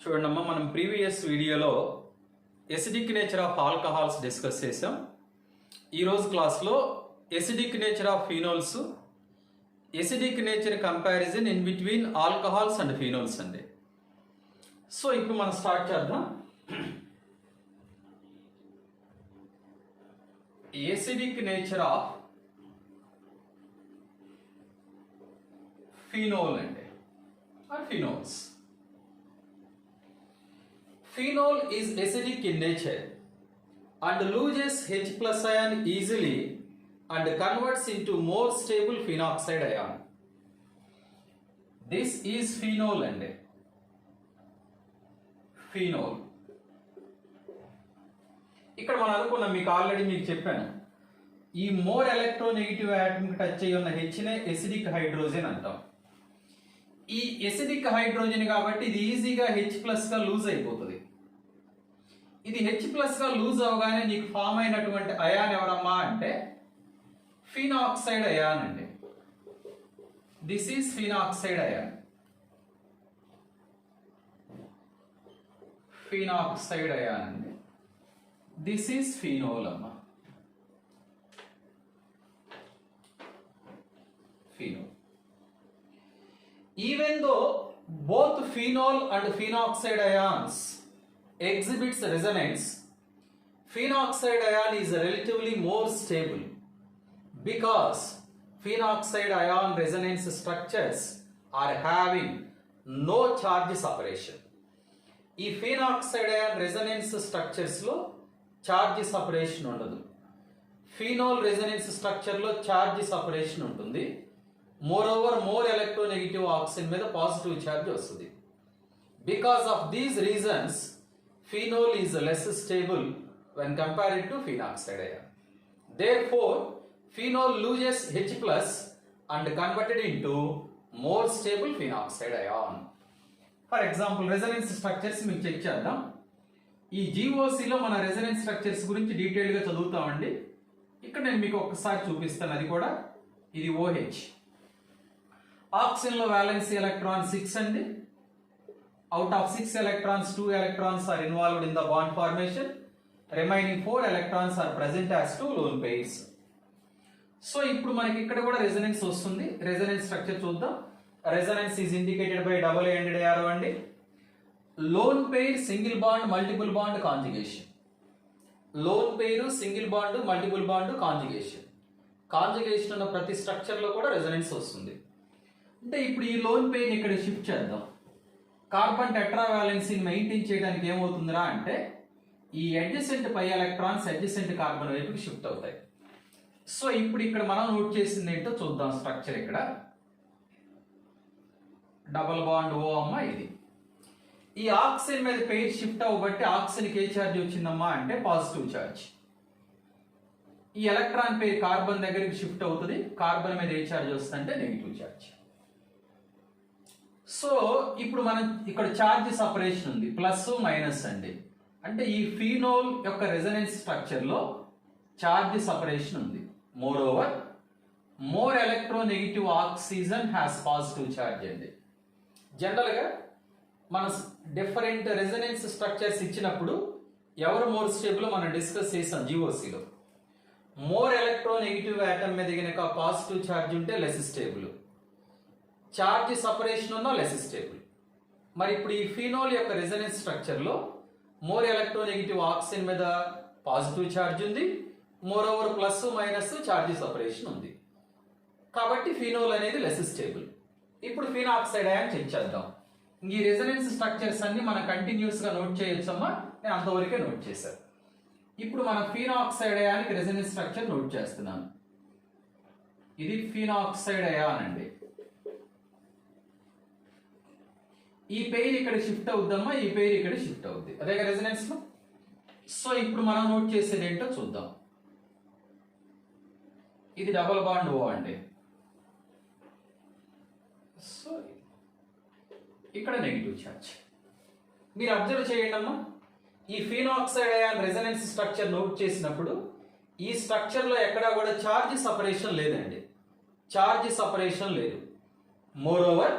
చూడండమ్మా, మనం ప్రీవియస్ వీడియోలో acidic nature of alcohols discuss చేసాం. ఈరోజు క్లాస్లో acidic nature of phenols, acidic nature comparison in between alcohols and phenols అండి. సో ఇప్పుడు మనం స్టార్ట్ చేద్దాం. ఎసిడిక్ నేచర్ ఆఫ్ ఫినోల్ అండి, or phenols. Phenol is acidic in nature and loses H plus ion easily and converts into more stable phenoxide ion. This is phenol and phenol. ఇక్కడ మనం అనుకున్నాం, మీకు already మీకు చెప్పాను, ఈ more electronegative atom touch అయ్యి ఉన్న హెచ్నే ఎసిడిక్ హైడ్రోజన్ అంటాం. ఈ ఎసిడిక్ హైడ్రోజన్ కాబట్టి ఇది ఈజీగా H ప్లస్ గా లూజ్ అయిపోతుంది. ఇది H ప్లస్ గా లూజ్ అవగానే నీకు ఫామ్ అయినటువంటి అయాన్ ఎవరమ్మా అంటే ఫినాక్సైడ్ అయాన్ అండి. This is phenoxide ion. Phenoxide ion అండి. దిస్ ఈజ్ ఫినోల్ అమ్మా. Phenol. Even though both phenol and phenoxide ions exhibits resonance, phenoxide ion is relatively more stable because phenoxide ion resonance structures are having no charge separation. ఈ phenoxide ion resonance structures లో charge separation ఉండదు. phenol resonance structure లో charge separation ఉంటుంది. Moreover, more electronegative oxygen మీద positive charge వస్తుంది. Because of these reasons, phenol is less stable when compared to phenoxide ion. Therefore, phenol loses H plus and converted into more stable phenoxide ion. For example, resonance structures మీకు check చేద్దాం. ఈ GOC లో మన resonance structures గురించి detail గా చదువుతామండి. ఇక్కడ నేను మీకు ఒకసారి చూపిస్తాను. అది కూడా ఇది OH. ఆక్సిజన్ లో వాలెన్సీ ఎలక్ట్రాన్ 6 అండి. Out of 6 electrons 2 electrons are involved in the bond formation. Remaining 4 electrons are present as 2 lone pairs. So ఇప్పుడు మనకి ఇక్కడ కూడా రెజొనెన్స్ వస్తుంది. రెజొనెన్స్ స్ట్రక్చర్ చూద్దాం. Resonance is indicated by double ended arrow అండి. Lone pair, single bond, multiple bond conjugation. Lone pair, single bond, multiple bond conjugation. Conjugation ఉన్న ప్రతి structure లో కూడా రెజొనెన్స్ వస్తుంది. అంటే ఇప్పుడు ఈ లోన్ పెయిర్ ఇక్కడ షిఫ్ట్ చేద్దాం. కార్బన్ టెట్రా వాలెన్సీని మెయింటైన్ చేయడానికి ఏమవుతుందిరా అంటే ఈ adjacent pi electrons adjacent carbon వైపుకి షిఫ్ట్ అవుతాయి. సో ఇప్పుడు ఇక్కడ మనం నోట్ చేసింది ఏంటో చూద్దాం. స్ట్రక్చర్ ఇక్కడ డబల్ బాండ్ ఓ అమ్మా. ఇది ఈ ఆక్సిజన్ మీద పెయిర్ షిఫ్ట్ అవ్వబట్టి ఆక్సిజన్కి ఏ ఛార్జ్ వచ్చిందమ్మా అంటే పాజిటివ్ ఛార్జ్. ఈ ఎలక్ట్రాన్ పెయిర్ కార్బన్ దగ్గరికి షిఫ్ట్ అవుతుంది. కార్బన్ మీద ఏ ఛార్జ్ వస్తుంది అంటే నెగిటివ్ ఛార్జ్. సో ఇప్పుడు మనం ఇక్కడ ఛార్జ్ సపరేషన్ ఉంది, ప్లస్ మైనస్ అండి. అంటే ఈ ఫినోల్ యొక్క రెజొనెన్స్ స్ట్రక్చర్ లో ఛార్జ్ సపరేషన్ ఉంది. More over, more electronegative oxygen has positive charge అండి. జనరల్ గా మన డిఫరెంట్ రెజొనెన్స్ స్ట్రక్చర్స్ ఇచ్చినప్పుడు ఎవరు మోర్ స్టేబుల్ మనం డిస్కస్ చేసాం జీఓసీలో. మోర్ ఎలక్ట్రోనెగటివ్ ఆటమ్ మీద కనుక పాజిటివ్ ఛార్జ్ ఉంటే లెస్ స్టేబుల్, ఛార్జ్ సపరేషన్ ఉన్న లెస్ స్టేబుల్. మరి ఇప్పుడు ఈ ఫినోల్ యొక్క రెజొనెన్స్ స్ట్రక్చర్ లో మోర్ ఎలక్ట్రోనెగటివ్ ఆక్సిజన్ మీద పాజిటివ్ ఛార్జ్ ఉంది. More over plus minus charge separation ఉంది. కాబట్టి ఫినోల్ అనేది లెస్ స్టేబుల్. ఇప్పుడు ఫినాక్సైడ్ అయాన్ చెక్ చేద్దాం. ఈ రెజొనెన్స్ స్ట్రక్చర్స్ అన్ని మనం కంటిన్యూస్ గా నోట్ చేయొచ్చమ్మా. నేను అంతవరకే నోట్ చేశాను. ఇప్పుడు మనం ఫినాక్సైడ్ అయాన్కి రెజొనెన్స్ స్ట్రక్చర్ నోట్ చేస్తున్నాను. ఇది ఫినాక్సైడ్ అయాన్ అండి. ఈ పెయిర్ ఇక్కడ షిఫ్ట్ అవుద్దమ్మా, ఈ పెయిర్ ఇక్కడ షిఫ్ట్ అవుద్ది, అదే రెజొనెన్స్ లో. సో ఇప్పుడు మనం నోట్ చేసేది ఏంటో చూద్దాం. ఇది డబుల్ బాండ్ ఓ అండి. సో ఇక్కడ నెగిటివ్ ఛార్జ్. మీరు అబ్జర్వ్ చేయండి అమ్మా, ఈ phenoxide ion resonance structure note చేసినప్పుడు ఈ స్ట్రక్చర్ లో ఎక్కడా కూడా ఛార్జ్ సపరేషన్ లేదండి. ఛార్జ్ సపరేషన్ లేదు. Moreover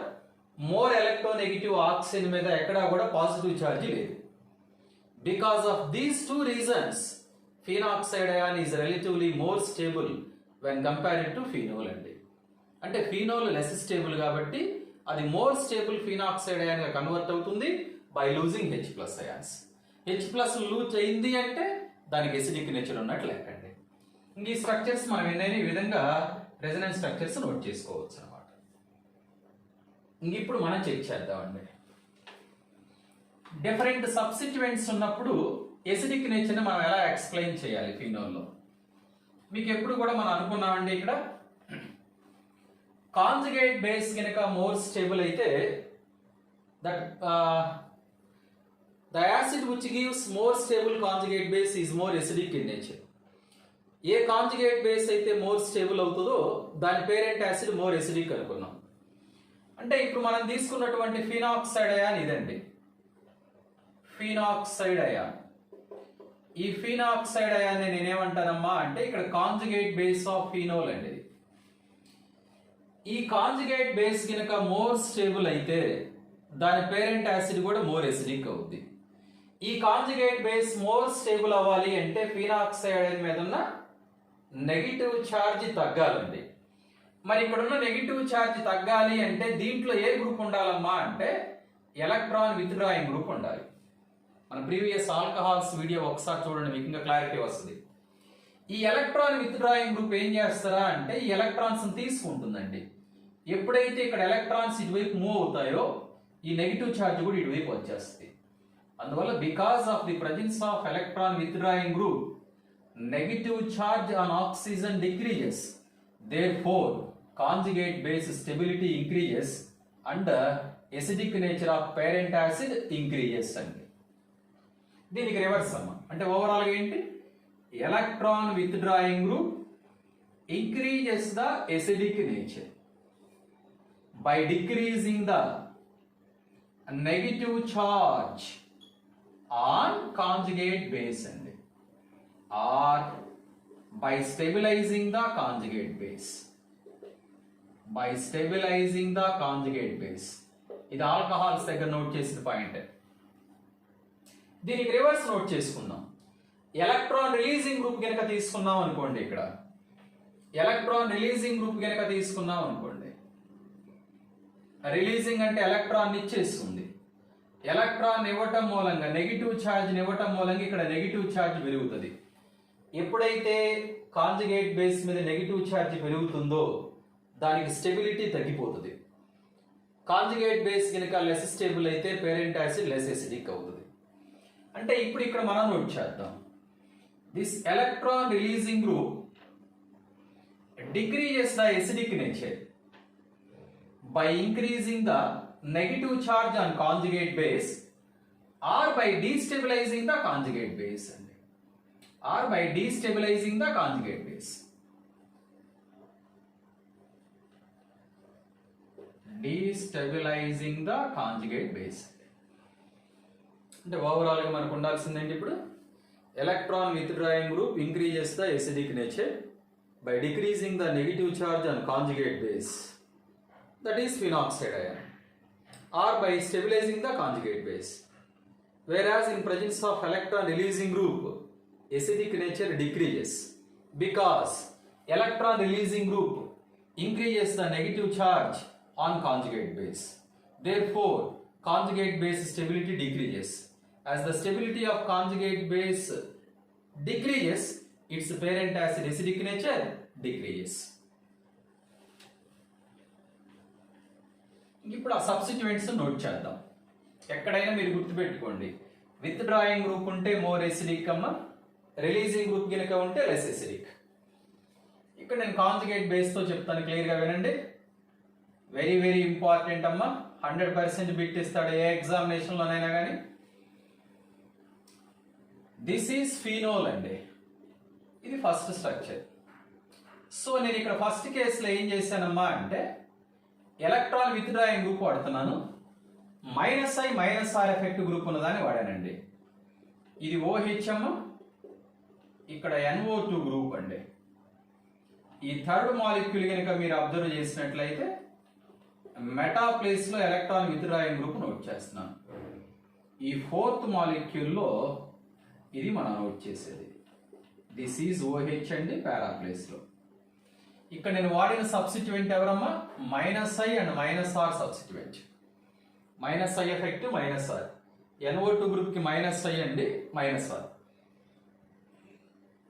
more electronegative oxygen మీద ఎక్కడా కూడా పాజిటివ్ ఛార్జ్ లేదు. Because of these two reasons phenoxide ion is relatively more stable when compared to phenol అండి. అంటే ఫీనోల్ లెస్ స్టేబుల్ కాబట్టి అది మోర్ స్టేబుల్ ఫీనాక్సైడ్ అయాన్ గా కన్వర్ట్ అవుతుంది by losing H+ ions. H+ lose అయింది అంటే దానికి ఎసిడిక్ నేచర్ ఉన్నట్లు లెక్కండి. ఇంక ఈ స్ట్రక్చర్స్ మనం ఎన్నైనా ఈ విధంగా రెజనెన్స్ స్ట్రక్చర్స్ నోట్ చేసుకోవచ్చు అనమాట. ఇంక ఇప్పుడు మనం చెక్ చేద్దామండి. డిఫరెంట్ సబ్స్టిట్యూయెంట్స్ ఉన్నప్పుడు ఎసిడిక్ నేచర్ని మనం ఎలా ఎక్స్ప్లెయిన్ చేయాలి ఫీనోల్లో. మీకు ఎప్పుడు కూడా మనం అనుకున్నామండి, ఇక్కడ కాంజుగేట్ బేస్ కనుక మోర్ స్టేబుల్ అయితే that the acid which gives more stable conjugate base is more acidic in nature. A conjugate base అయితే మోర్ స్టేబుల్ అవుతుందో దాని పేరెంట్ యాసిడ్ మోర్ ఎసిడిక్ అనుకున్నాం. అంటే ఇప్పుడు మనం తీసుకున్నటువంటి ఫీనాక్సైడ్ అయాన్ ఇదండి, ఫీనాక్సైడ్ అయాన్. ఈ ఫీనాక్సైడ్ అయాన్ని నేనేమంటానమ్మా అంటే ఇక్కడ కాంజుగేట్ బేస్ ఆఫ్ ఫీనోల్ అండి. ఈ కాంజుగేట్ బేస్ కనుక మోర్ స్టేబుల్ అయితే దాని పేరెంట్ యాసిడ్ కూడా మోర్ ఎసిడిక్ అవుద్ది. ఈ కాంజుగేట్ బేస్ మోర్ స్టేబుల్ అవ్వాలి అంటే ఫీనాక్సైడ్ అయాన్ మీద ఉన్న నెగిటివ్ ఛార్జ్ తగ్గాలండి. మరి ఇక్కడ ఉన్న నెగిటివ్ ఛార్జ్ తగ్గాలి అంటే దీంట్లో ఏ గ్రూప్ ఉండాలమ్మా అంటే ఎలక్ట్రాన్ విత్డ్రాయింగ్ గ్రూప్ ఉండాలి. మన ప్రీవియస్ ఆల్కహాల్స్ వీడియో ఒకసారి చూడండి, మీకు ఇంకా క్లారిటీ వస్తుంది. ఈ ఎలక్ట్రాన్ విత్డ్రాయింగ్ గ్రూప్ ఏం చేస్తారా అంటే ఈ ఎలక్ట్రాన్స్ తీసుకుంటుందండి. ఎప్పుడైతే ఇక్కడ ఎలక్ట్రాన్స్ ఇటువైపు మూవ్ అవుతాయో ఈ నెగిటివ్ ఛార్జ్ కూడా ఇటువైపు వచ్చేస్తుంది. అందువల్ల because of the presence of electron withdrawing group negative charge on oxygen decreases, therefore conjugate base stability increases and acidic nature of parent acid increases అండి. దీనికి రివర్స్ అమ్మ అంటే ఓవరాల్ గా ఏంటి, electron withdrawing group increases the acidic nature by decreasing the negative charge on conjugate base అండి, or by stabilizing the conjugate base. By stabilizing the conjugate base. ఇది alcohols దగ్గర note చేసిన పాయింట్. దీనికి reverse note చేసుకుందాం. Electron releasing group కనుక తీసుకున్నాం అనుకోండి, ఇక్కడ ఎలక్ట్రాన్ రిలీజింగ్ గ్రూప్ కనుక తీసుకున్నాం అనుకోండి, రిలీజింగ్ అంటే ఎలక్ట్రాన్ ఇచ్చేస్తుంది. ఎలక్ట్రాన్ ఇవ్వటం మూలంగా నెగిటివ్ ఛార్జ్ ఇవ్వటం మూలంగా ఇక్కడ నెగిటివ్ ఛార్జ్ పెరుగుతుంది. ఎప్పుడైతే కాంజుగేట్ బేస్ మీద నెగిటివ్ ఛార్జ్ పెరుగుతుందో దానికి స్టెబిలిటీ తగ్గిపోతుంది. కాంజుగేట్ బేస్ కనుక లెస్ స్టేబుల్ అయితే పేరెంట్ యాసిడ్ లెస్ ఎసిడిక్ అవుతుంది. అంటే ఇప్పుడు ఇక్కడ మనం నోట్ చేద్దాం, this electron releasing group decreases the acidic nature by increasing the negative charge on conjugate base or by destabilizing the conjugate base అండి, or by destabilizing the conjugate base. Destabilizing the conjugate base. అంటే overall గా మనకు ఉండాల్సిందేంటి, ఇప్పుడు electron withdrawing group increases the acidic nature by decreasing the negative charge on conjugate base, that is phenoxide ion, or by stabilizing the conjugate base. Whereas in presence of electron releasing group acidic nature decreases because electron releasing group increases the negative charge on conjugate base. Therefore, conjugate base stability decreases. As the stability of conjugate base decreases, its parent acid acidic nature decreases. ఇప్పుడు ఆ substituents note చేద్దాం. ఎక్కడైనా మీరు గుర్తుపెట్టుకోండి, with drawing group ఉంటే more acidic అమ్మ, releasing group కనుక ఉంటే లెస్ ఎసిడిక్. ఇక్కడ నేను కాంజుగేట్ బేస్తో చెప్తాను, క్లియర్గా వినండి. వెరీ వెరీ ఇంపార్టెంట్ అమ్మ, 100% బిట్ ఇస్తాడు ఏ ఎగ్జామినేషన్లోనైనా కానీ. దిస్ ఈజ్ ఫీనోల్ అండి, ఇది ఫస్ట్ స్ట్రక్చర్. సో నేను ఇక్కడ ఫస్ట్ కేసులో ఏం చేశానమ్మా అంటే ఎలక్ట్రాన్ విత్ డ్రాయింగ్ గ్రూప్ వాడుతున్నాను, -I-R ఎఫెక్ట్ గ్రూప్ ఉన్నదాన్ని వాడానండి. ఇది OH అమ్మ, ఇక్కడ NO2 గ్రూప్ అండి. ఈ థర్డ్ మాలిక్యూల్ కనుక మీరు అబ్జర్వ్ చేసినట్లయితే మెటా ప్లేస్లో ఎలక్ట్రాన్ విత్డ్రాయింగ్ గ్రూప్ నోట్ చేస్తున్నాను. ఈ ఫోర్త్ మాలిక్యూల్లో ఇది మనం నోట్ చేసేది. దిస్ ఈజ్ OH అండి పారా ప్లేస్లో. ఇక్కడ నేను వాడిన సబ్స్టిట్యూయెంట్ ఎవరమ్మా? -I and -R substituent. -I effect -R. NO2 గ్రూప్కి -I అండి -R.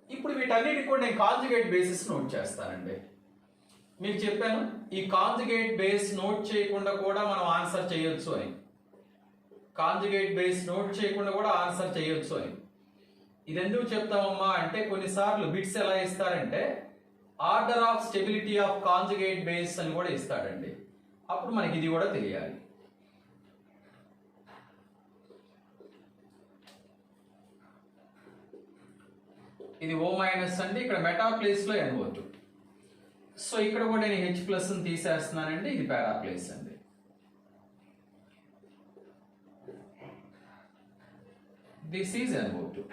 ఇప్పుడు వీటన్నిటికి కూడా నేను కాంజుగేట్ బేసిస్ నోట్ చేస్తానండి. మీకు చెప్పాను ఈ కాంజుగేట్ బేస్ నోట్ చేయకుండా కూడా మనం ఆన్సర్ చేయొచ్చు అని. కాంజుగేట్ బేస్ నోట్ చేయకుండా కూడా ఆన్సర్ చేయొచ్చు అని. ఇది ఎందుకు చెప్తామమ్మా అంటే కొన్నిసార్లు బిట్స్ ఎలా ఇస్తారంటే order of stability of conjugate base అని కూడా ఇస్తాడండి. అప్పుడు మనకి ఇది కూడా తెలియాలి. ఇది O- అండి. ఇక్కడ మెటా ప్లేస్ లో NO2. సో ఇక్కడ కూడా నేను H+ ని తీసేస్తున్నానండి. ఇది పారా ప్లేస్ అండి. This is NO2.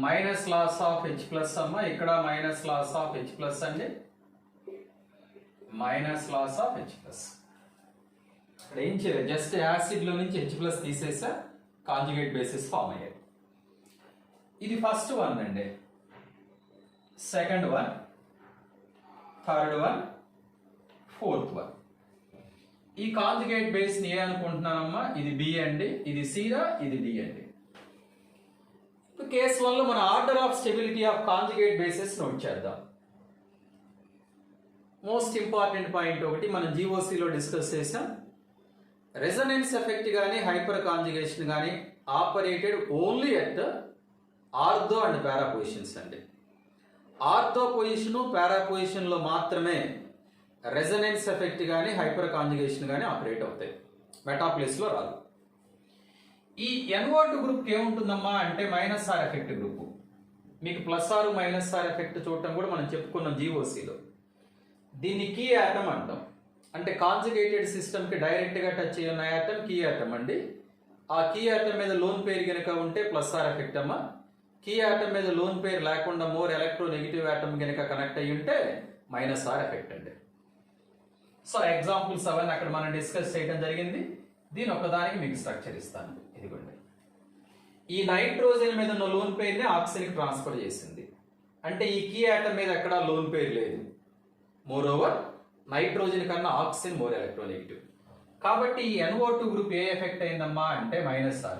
Minus loss of H+ అమ్మ. ఇక్కడ మైనస్ లాస్ ఆఫ్ H+ అండి. Minus loss of H+. ఇక్కడ ఏం చేయలేదు, జస్ట్ యాసిడ్ లో నుంచి H+ తీసేసా, కాంజుగేట్ బేసిస్ ఫామ్ అయ్యాయి. ఇది ఫస్ట్ వన్ అండి. Second one, third one, fourth one. ఈ కాంజుగేట్ బేస్ ని ఏ అనుకుంటున్నానమ్మా? ఇది B అండి, ఇది C రా, ఇది D అండి. కేస్ 1 లో మన order of stability of conjugate basis note చేద్దాం. మోస్ట్ ఇంపార్టెంట్ పాయింట్ ఒకటి మనం GOC లో డిస్కస్ చేసాం. రెజొనెన్స్ ఎఫెక్ట్ కానీ హైపర్ కాంజుగేషన్ కానీ operated only at ortho and para positions అండి. ఆర్థో పొజిషన్ పారా పొజిషన్ లో మాత్రమే రెజొనెన్స్ ఎఫెక్ట్ కానీ హైపర్ కాంజుగేషన్ కానీ ఆపరేట్ అవుతాయి. మెటా ప్లేస్ లో రాదు. ఈ NO2 గ్రూప్ ఏముంటుందమ్మా అంటే -R ఎఫెక్ట్ గ్రూప్. మీకు +R -R ఎఫెక్ట్ చూడటం కూడా మనం చెప్పుకున్నాం GOCలో. దీన్ని కీ ఆటమ్ అంటాం. అంటే కాంజుగేటెడ్ సిస్టమ్ కి డైరెక్ట్ గా టచ్ అయ్యి ఉన్న ఆటమ్ కీ ఆటమ్ అండి. ఆ కీ ఆటమ్ మీద లోన్ పేరు కనుక ఉంటే +R ఎఫెక్ట్ అమ్మా. కీ ఆటమ్ మీద లోన్ పేర్ లేకుండా మోర్ ఎలక్ట్రోనెగటివ్ ఆటమ్ కనుక కనెక్ట్ అయ్యి ఉంటే -R ఎఫెక్ట్ అండి. సో ఎగ్జాంపుల్స్ అవన్నీ అక్కడ మనం డిస్కస్ చేయడం జరిగింది. దీని ఒక్కదానికి మీకు స్ట్రక్చర్ ఇస్తాను. ఇదిగోండి, ఈ నైట్రోజన్ మీద ఉన్న లోన్ పేర్ ని ఆక్సిజన్ ట్రాన్స్ఫర్ చేసింది. అంటే ఈ కీ ఆటమ్ మీద ఎక్కడా లోన్ పేర్ లేదు. మోర్ ఓవర్ నైట్రోజన్ కన్నా ఆక్సిజన్ మోర్ ఎలక్ట్రోనెగటివ్. కాబట్టి ఈ NO2 గ్రూప్ ఏ ఎఫెక్ట్ అయిందమ్మా అంటే -R.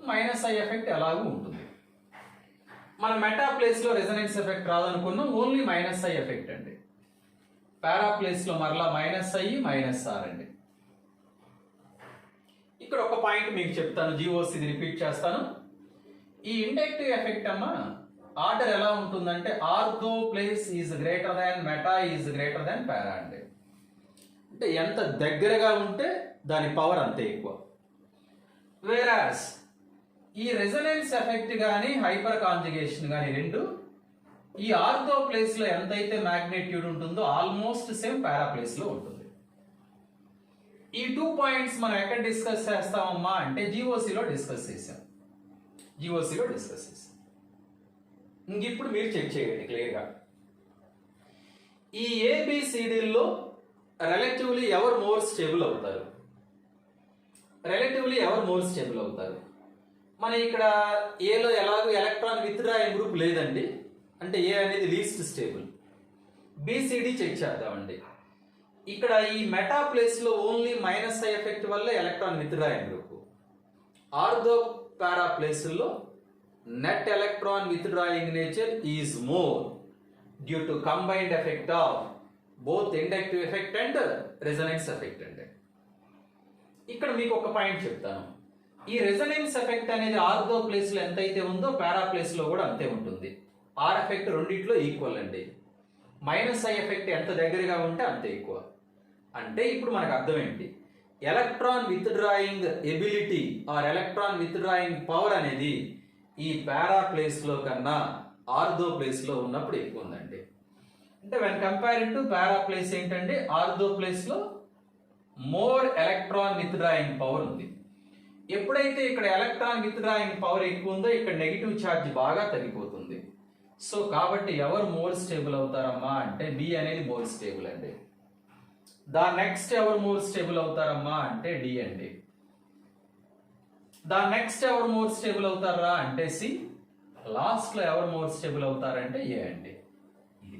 -I ఎఫెక్ట్ ఎలాగూ ఉంటుంది. మన మెటా ప్లేస్ లో రెజొనెన్స్ ఎఫెక్ట్ రాదనుకున్నాం, ఓన్లీ -I ఎఫెక్ట్ అండి. పారా ప్లేస్ లో మరలా -I -R అండి. ఇక్కడ ఒక పాయింట్ మీకు చెప్తాను, GOC రిపీట్ చేస్తాను. ఈ ఇండక్టివ్ ఎఫెక్ట్ అమ్మా ఆర్డర్ ఎలా ఉంటుందంటే ortho place is greater than meta is greater than para అండి. అంటే ఎంత దగ్గరగా ఉంటే దాని పవర్ అంతే ఎక్కువ. వేరాస్ ఈ రెజొనెన్స్ ఎఫెక్ట్ కానీ హైపర్ కాంజుగేషన్ కానీ రెండు ఈ ఆర్థో ప్లేస్ లో ఎంతైతే మ్యాగ్నిట్యూడ్ ఉంటుందో ఆల్మోస్ట్ సేమ్ పారా ప్లేస్ లో ఉంటుంది. ఈ 2 పాయింట్స్ మనం ఎక్కడ డిస్కస్ చేస్తామమ్మా అంటే GOC లో డిస్కస్ చేసాం. ఇప్పుడు మీరు చెక్ చేయండి క్లియర్గా. ఈ ABCDల్లో రిలేటివ్లీ ఎవరు మోర్ స్టేబుల్ అవుతారు? మన ఇక్కడ ఏలో ఎలాగో ఎలక్ట్రాన్ విత్డ్రాయింగ్ గ్రూప్ లేదండి, అంటే ఏ అనేది లీస్ట్ స్టేబుల్. BCD చెక్ చేద్దామండి. ఇక్కడ ఈ మెటా ప్లేస్ లో ఓన్లీ -I ఎఫెక్ట్ వల్ల electron withdrawing group. Ortho para ప్లేసుల్లో net electron withdrawing nature is more due to combined effect of both inductive effect and resonance effect అండి. ఇక్కడ మీకు ఒక పాయింట్ చెప్తాను. ఈ రెజొనెన్స్ ఎఫెక్ట్ అనేది ఆర్థో ప్లేస్ లో ఎంతైతే ఉందో పారా ప్లేస్ లో కూడా అంతే ఉంటుంది. ఆర్ ఎఫెక్ట్ రెండిట్లో ఈక్వల్ అండి. -I ఎఫెక్ట్ ఎంత దగ్గరగా ఉంటే అంత ఎక్కువ. అంటే ఇప్పుడు మనకు అర్థం ఏంటి? Electron withdrawing ability or electron withdrawing power అనేది ఈ పారా ప్లేస్ లో కన్నా ఆర్థో ప్లేస్ లో ఉన్నప్పుడు ఎక్కువ ఉందండి. అంటే when compared to para place ఏంటంటే ఆర్థో ప్లేస్ లో మోర్ ఎలక్ట్రాన్ విత్డ్రాయింగ్ పవర్ ఉంది. ఎప్పుడైతే ఇక్కడ ఎలక్ట్రాన్ విత్డ్రాయింగ్ పవర్ ఎక్కువ ఉందో ఇక్కడ నెగిటివ్ ఛార్జ్ బాగా తగ్గిపోతుంది. సో కాబట్టి ఎవరు మోర్ స్టేబుల్ అవుతారమ్మా అంటే B అనేది మోర్ స్టేబుల్ అండి. ద నెక్స్ట్ ఎవరు మోర్ స్టేబుల్ అవుతారమ్మా అంటే డి అండి. ద నెక్స్ట్ ఎవరు మోర్ స్టేబుల్ అవుతారా అంటే సి. లాస్ట్ లో ఎవరు మోర్ స్టేబుల్ అవుతారంటే ఏ అండి. ఇది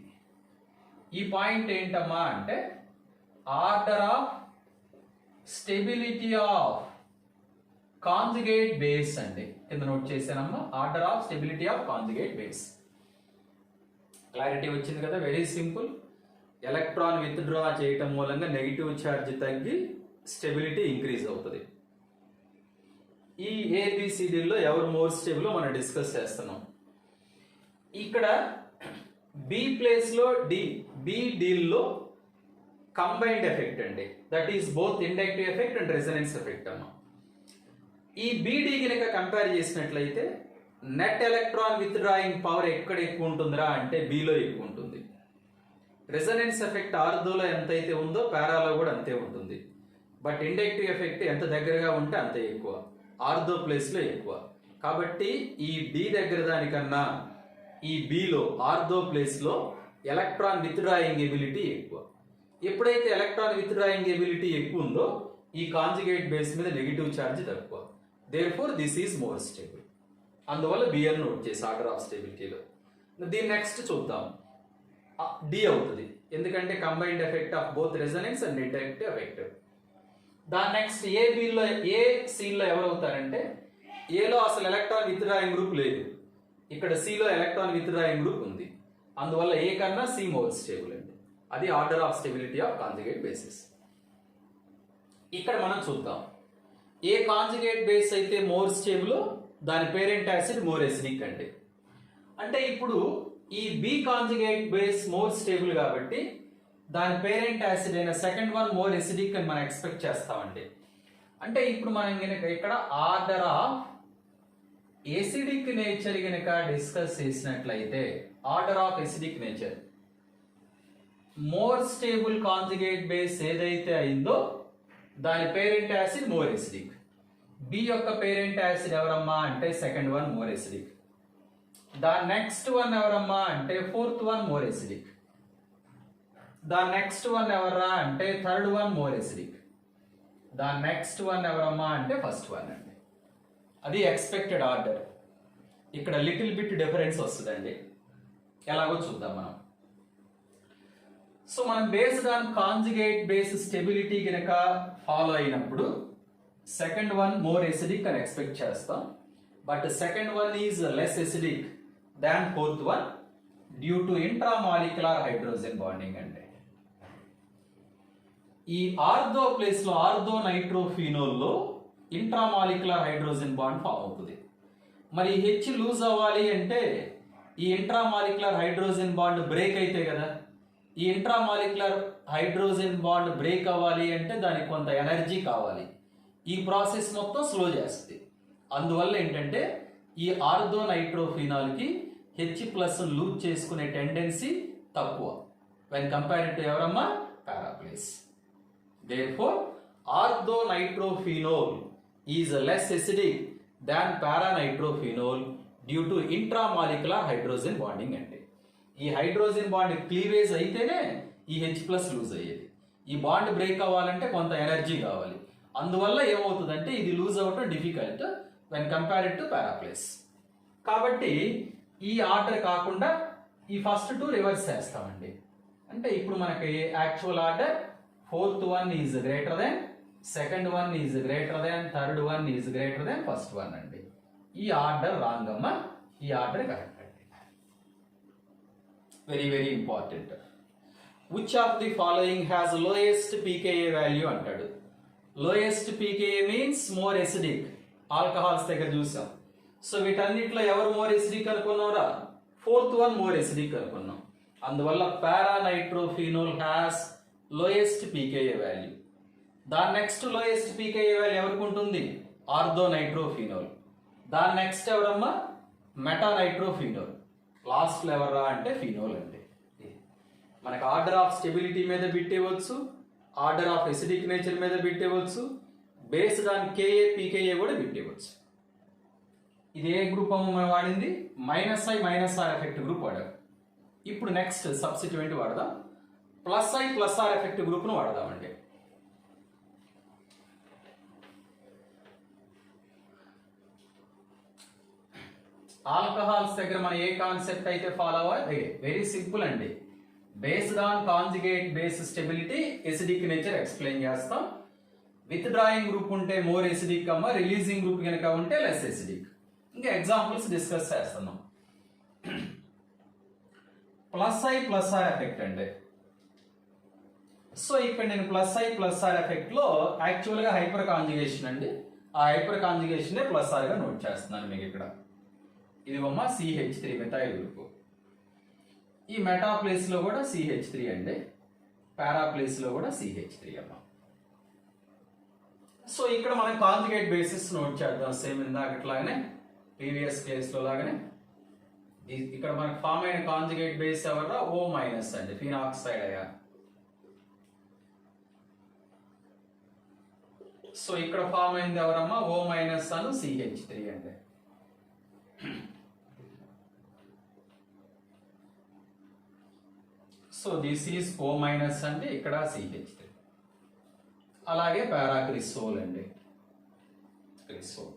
ఈ పాయింట్ ఏంటమ్మా అంటే order of stability of conjugate base అండి. కింద నోట్ చేశానమ్మా, order of stability of conjugate base. Clarity వచ్చింది కదా, వెరీ సింపుల్. ఎలక్ట్రాన్ విత్డ్రా చేయటం మూలంగా నెగిటివ్ ఛార్జ్ తగ్గి స్టెబిలిటీ ఇంక్రీజ్ అవుతుంది. ఈ ఏబిసిడిలో ఎవరు మోర్ స్టేబుల్ మనం డిస్కస్ చేస్తున్నాం. ఇక్కడ బి ప్లేస్ లో డి, బి డీల్లో కంబైన్డ్ ఎఫెక్ట్ అండి. That is both inductive effect and resonance effect అమ్మా. ఈ బిడి కనుక కంపేర్ చేసినట్లయితే net electron with drawing power ఎక్కడ ఎక్కువ ఉంటుందిరా అంటే బిలో ఎక్కువ ఉంటుంది. రెసొనెన్స్ ఎఫెక్ట్ ఆర్థోలో ఎంతైతే ఉందో పారాలో కూడా అంతే ఉంటుంది. బట్ ఇండక్టివ్ ఎఫెక్ట్ ఎంత దగ్గరగా ఉంటే అంతే ఎక్కువ, ఆర్థో ప్లేస్ లో ఎక్కువ. కాబట్టి ఈ డి దగ్గర దానికన్నా ఈ బిలో ఆర్థో ప్లేస్ లో ఎలక్ట్రాన్ విత్ డ్రాయింగ్ ఎబిలిటీ ఎక్కువ. ఎప్పుడైతే ఎలక్ట్రాన్ విత్ డ్రాయింగ్ ఎబిలిటీ ఎక్కువ ఉందో ఈ కాంజుగేట్ బేస్ మీద నెగిటివ్ ఛార్జ్ తక్కువ. Therefore this is more stable. అందువల్ల బిఎన్ నోట్ చేసి ఆర్డర్ ఆఫ్ స్టెబిలిటీలో. దీన్ని నెక్స్ట్ చూద్దాం. డి అవుతుంది, ఎందుకంటే combined effect of both resonance and inductive effect. దాని నెక్స్ట్ ఏ బిలో ఏ సీలో ఎవరు అవుతారంటే ఏలో అసలు ఎలక్ట్రాన్ విత్ డ్రాయింగ్ గ్రూప్ లేదు, ఇక్కడ సిలో ఎలక్ట్రాన్ విత్ డ్రాయింగ్ గ్రూప్ ఉంది. అందువల్ల ఏ కన్నా సి మోర్ స్టేబుల్ అండి. అది order of stability of conjugate bases. ఇక్కడ మనం చూద్దాం, ఏ కాంజుగేట్ బేస్ అయితే మోర్ స్టేబుల్ దాని పేరెంట్ యాసిడ్ మోర్ ఎసిడిక్ అండి. అంటే ఇప్పుడు ఈ B conjugate base more stable కాబట్టి దాని పేరెంట్ యాసిడ్ అయిన సెకండ్ వన్ మోర్ ఎసిడిక్ అని మనం ఎక్స్పెక్ట్ చేస్తామండి. అంటే ఇప్పుడు మనం గనక ఇక్కడ ఆర్డర్ ఆఫ్ ఎసిడిక్ నేచర్ గనక డిస్కస్ చేసినట్లయితే order of acidic nature more stable conjugate base ఏదైతే అయిందో దాని parent acid more acidic. B యొక్క పేరెంట్ యాసిడ్ ఎవరమ్మా అంటే సెకండ్ వన్ మోర్ ఎసిడిక్. దాని నెక్స్ట్ వన్ ఎవరమ్మా అంటే ఫోర్త్ వన్ మోర్ ఎసిడిక్. దాని నెక్స్ట్ వన్ ఎవరా అంటే థర్డ్ వన్ మోర్ ఎసిడిక్. దాని నెక్స్ట్ వన్ ఎవరమ్మా అంటే ఫస్ట్ వన్ అండి. అది ఎక్స్పెక్టెడ్ ఆర్డర్. ఇక్కడ లిటిల్ బిట్ డిఫరెన్స్ వస్తుందండి, ఎలాగో చూద్దాం మనం. సో మనం based on conjugate base stability కనుక ఫాలో అయినప్పుడు సెకండ్ వన్ మోర్ ఎసిడిక్ అని ఎక్స్పెక్ట్ చేస్తాం. But second one is less acidic than fourth one due to intramolecular hydrogen bonding అండి. ఈ ఆర్థో ప్లేస్ లో ఆర్థో నైట్రోఫినోల్ లో ఇంట్రామాలిక్యులర్ హైడ్రోజన్ బాండ్ ఫామ్ అవుతుంది. మరి హెచ్ లూజ్ అవ్వాలి అంటే ఈ ఇంట్రామాలిక్యులర్ హైడ్రోజన్ బాండ్ బ్రేక్ అయితే కదా. ఈ ఇంట్రామాలిక్యులర్ హైడ్రోజన్ బాండ్ బ్రేక్ అవ్వాలి అంటే దానికి కొంత ఎనర్జీ కావాలి. ఈ ప్రాసెస్ మొత్తం స్లో చేస్తుంది. అందువల్ల ఏంటంటే ఈ ఆర్థో నైట్రోఫినాల్ కి హెచ్ ప్లస్ లూజ్ చేసుకునే టెండెన్సీ తక్కువ వెన్ కంపేర్డ్ టు ఎవరమ్మా para place. Therefore ortho nitrophenol is less acidic than para nitrophenol due to intramolecular hydrogen bonding అంటే ఈ హైడ్రోజన్ బాండ్ క్లీవేజ్ అయితేనే ఈ హెచ్ ప్లస్ లూజ్ అయ్యేది. ఈ బాండ్ బ్రేక్ అవ్వాలంటే కొంత ఎనర్జీ కావాలి. అందువల్ల ఏమవుతుందంటే ఇది లూజ్ అవ్వటం డిఫికల్ట్ వెన్ కంపేర్డ్ టు పారాప్లేస్. కాబట్టి ఈ ఆర్డర్ కాకుండా ఈ ఫస్ట్ టూ రివర్స్ చేస్తామండి. అంటే ఇప్పుడు మనకి actual order fourth one is greater than, second one is greater than, third one is greater than first one అండి. ఈ ఆర్డర్ రాంగ్ అమ్మా, ఈ ఆర్డర్ కరెక్ట్ అండి. Very very important. Which of the following has lowest pKa value అంటాడు. Lowest pKa means more acidic. Alcohols దగ్గర చూసాం. So వీటన్నిటిలో ఎవరు మోర్ ఎసిడిక్ అనుకున్నారా? ఫోర్త్ వన్ మోర్ ఎసిడిక్ అనుకున్నాం. అందువల్ల para nitrophenol has lowest pKa value. దాని నెక్స్ట్ లోయెస్ట్ పీకేఏ వాల్యూ ఎవరికి ఉంటుంది? ఆర్థో నైట్రోఫినోల్. దాని నెక్స్ట్ ఎవరమ్మా? మెటానైట్రోఫినోల్. లాస్ట్ ఎవరా అంటే ఫినోల్ అండి. మనకు ఆర్డర్ ఆఫ్ స్టెబిలిటీ మీద బిట్టేవచ్చు, ఆర్డర్ ఆఫ్ ఎసిడిక్ నేచర్ మీద బిట్టేవచ్చు, బేస్డ్ ఆన్ కేఏ పీకేఏ కూడా బిట్టేవచ్చు. ఇది ఏ గ్రూప్ అమ్మ మనం వాడింది? Minus I minus R effect group వాడాం. ఇప్పుడు నెక్స్ట్ సబ్స్టిట్యూయెంట్ వాడదాం. Plus I plus R effect గ్రూప్ను వాడదామండి. ఆల్కహాల్స్ దగ్గర మనం ఏ కాన్సెప్ట్ అయితే ఫాలో అవ్వాలి, వెరీ సింపుల్ అండి. Based on conjugate base stability acidic nature explain చేస్తాం. విత్ డ్రాయింగ్ గ్రూప్ ఉంటే మోర్ ఎసిడిక్ అమ్మ, రిలీజింగ్ గ్రూప్ కనుక ఉంటే లెస్ ఎసిడిక్. ఇంకా ఎగ్జాంపుల్స్ డిస్కస్ చేస్తున్నాం. Plus I plus R effect అండి. సో ఇక్కడ నేను plus I plus R effect లో యాక్చువల్గా హైపర్ కాంజుగేషన్ అండి. ఆ హైపర్ కాంజుగేషన్ ప్లస్ ఆర్ గా నోట్ చేస్తున్నాను మీకు ఇక్కడ. ఇది బొమ్మ CH3 మెథైల్ గ్రూప్. ఈ మెటా ప్లేస్ లో కూడా CH3 అండి, పారా ప్లేస్ లో కూడా CH3 అమ్మ. సో ఇక్కడ మనం కాంజుగేట్ బేసిస్ నోట్ చేద్దాం, సేమ్ ఇందాకట్లాగానే ప్రీవియస్ కేస్ లో లాగానే. ఇక్కడ మనకు ఫామ్ అయిన కాంజుగేట్ బేస్ ఎవరా, O మైనస్ అండి, ఫినాక్సైడ్ అయాన్. సో ఇక్కడ ఫామ్ అయింది ఎవరమ్మా, O మైనస్ అను CH3 అండి. So this is O minus అండి, ఇక్కడ CH3. అలాగే పారాక్రిసోల్ అండి, క్రిసోల్.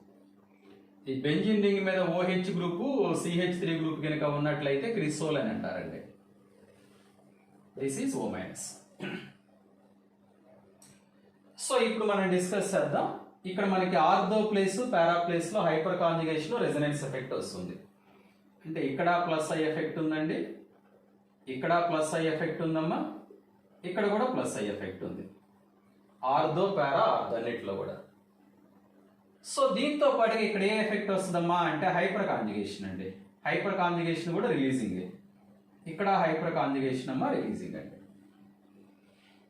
ఈ బెంజిన్ రింగ్ మీద OH గ్రూపు CH3 గ్రూప్ కనుక ఉన్నట్లయితే క్రిసోల్ అని అంటారండి. This is O minus. So ఇప్పుడు మనం డిస్కస్ చేద్దాం. ఇక్కడ మనకి ఆర్థో ప్లేస్ పారా ప్లేస్ లో హైపర్ కాంజుగేషన్ రెజొనెన్స్ ఎఫెక్ట్ వస్తుంది. అంటే ఇక్కడ ప్లస్ ఐ ఎఫెక్ట్ ఉందండి, ఇక్కడ ప్లస్ ఐ ఎఫెక్ట్ ఉందమ్మా, ఇక్కడ కూడా ప్లస్ ఐ ఎఫెక్ట్ ఉంది. ఆర్థో పారా ఆర్థో అన్నిట్లో కూడా. సో దీంతో పాటు ఇక్కడ ఏ ఎఫెక్ట్ వస్తుందమ్మా అంటే హైపర్ కాంజుగేషన్ అండి. హైపర్ కాంజుగేషన్ కూడా రిలీజింగ్. ఇక్కడ హైపర్ కాంజుగేషన్ అమ్మా రిలీజింగ్ అండి.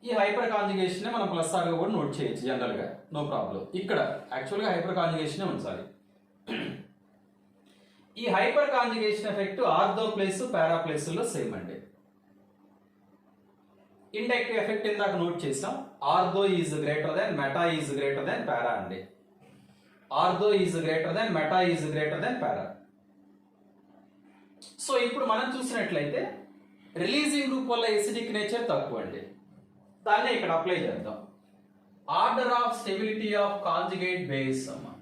ఈ హైపర్ కాంజుగేషన్ మనం ప్లస్ ఆర్గా కూడా నోట్ చేయొచ్చు జనరల్ గా, నో ప్రాబ్లం. ఇక్కడ యాక్చువల్గా హైపర్ కాంజుగేషన్ ఉంచాలి. ఈ hyper conjugation effect ortho place para place లో సేమ్ అండి. ఇండక్టివ్ ఎఫెక్ట్ ఇందాక నోట్ చేసాం. Ortho is greater than meta is greater than para అండి. Ortho is greater than meta is greater than para. So ఇప్పుడు మనం చూసినట్లయితే రిలీజింగ్ గ్రూప్ వల్ల acidic nature తక్కువ అండి. దాన్ని ఇక్కడ అప్లై చేద్దాం. Order of stability of conjugate base అమ్మా.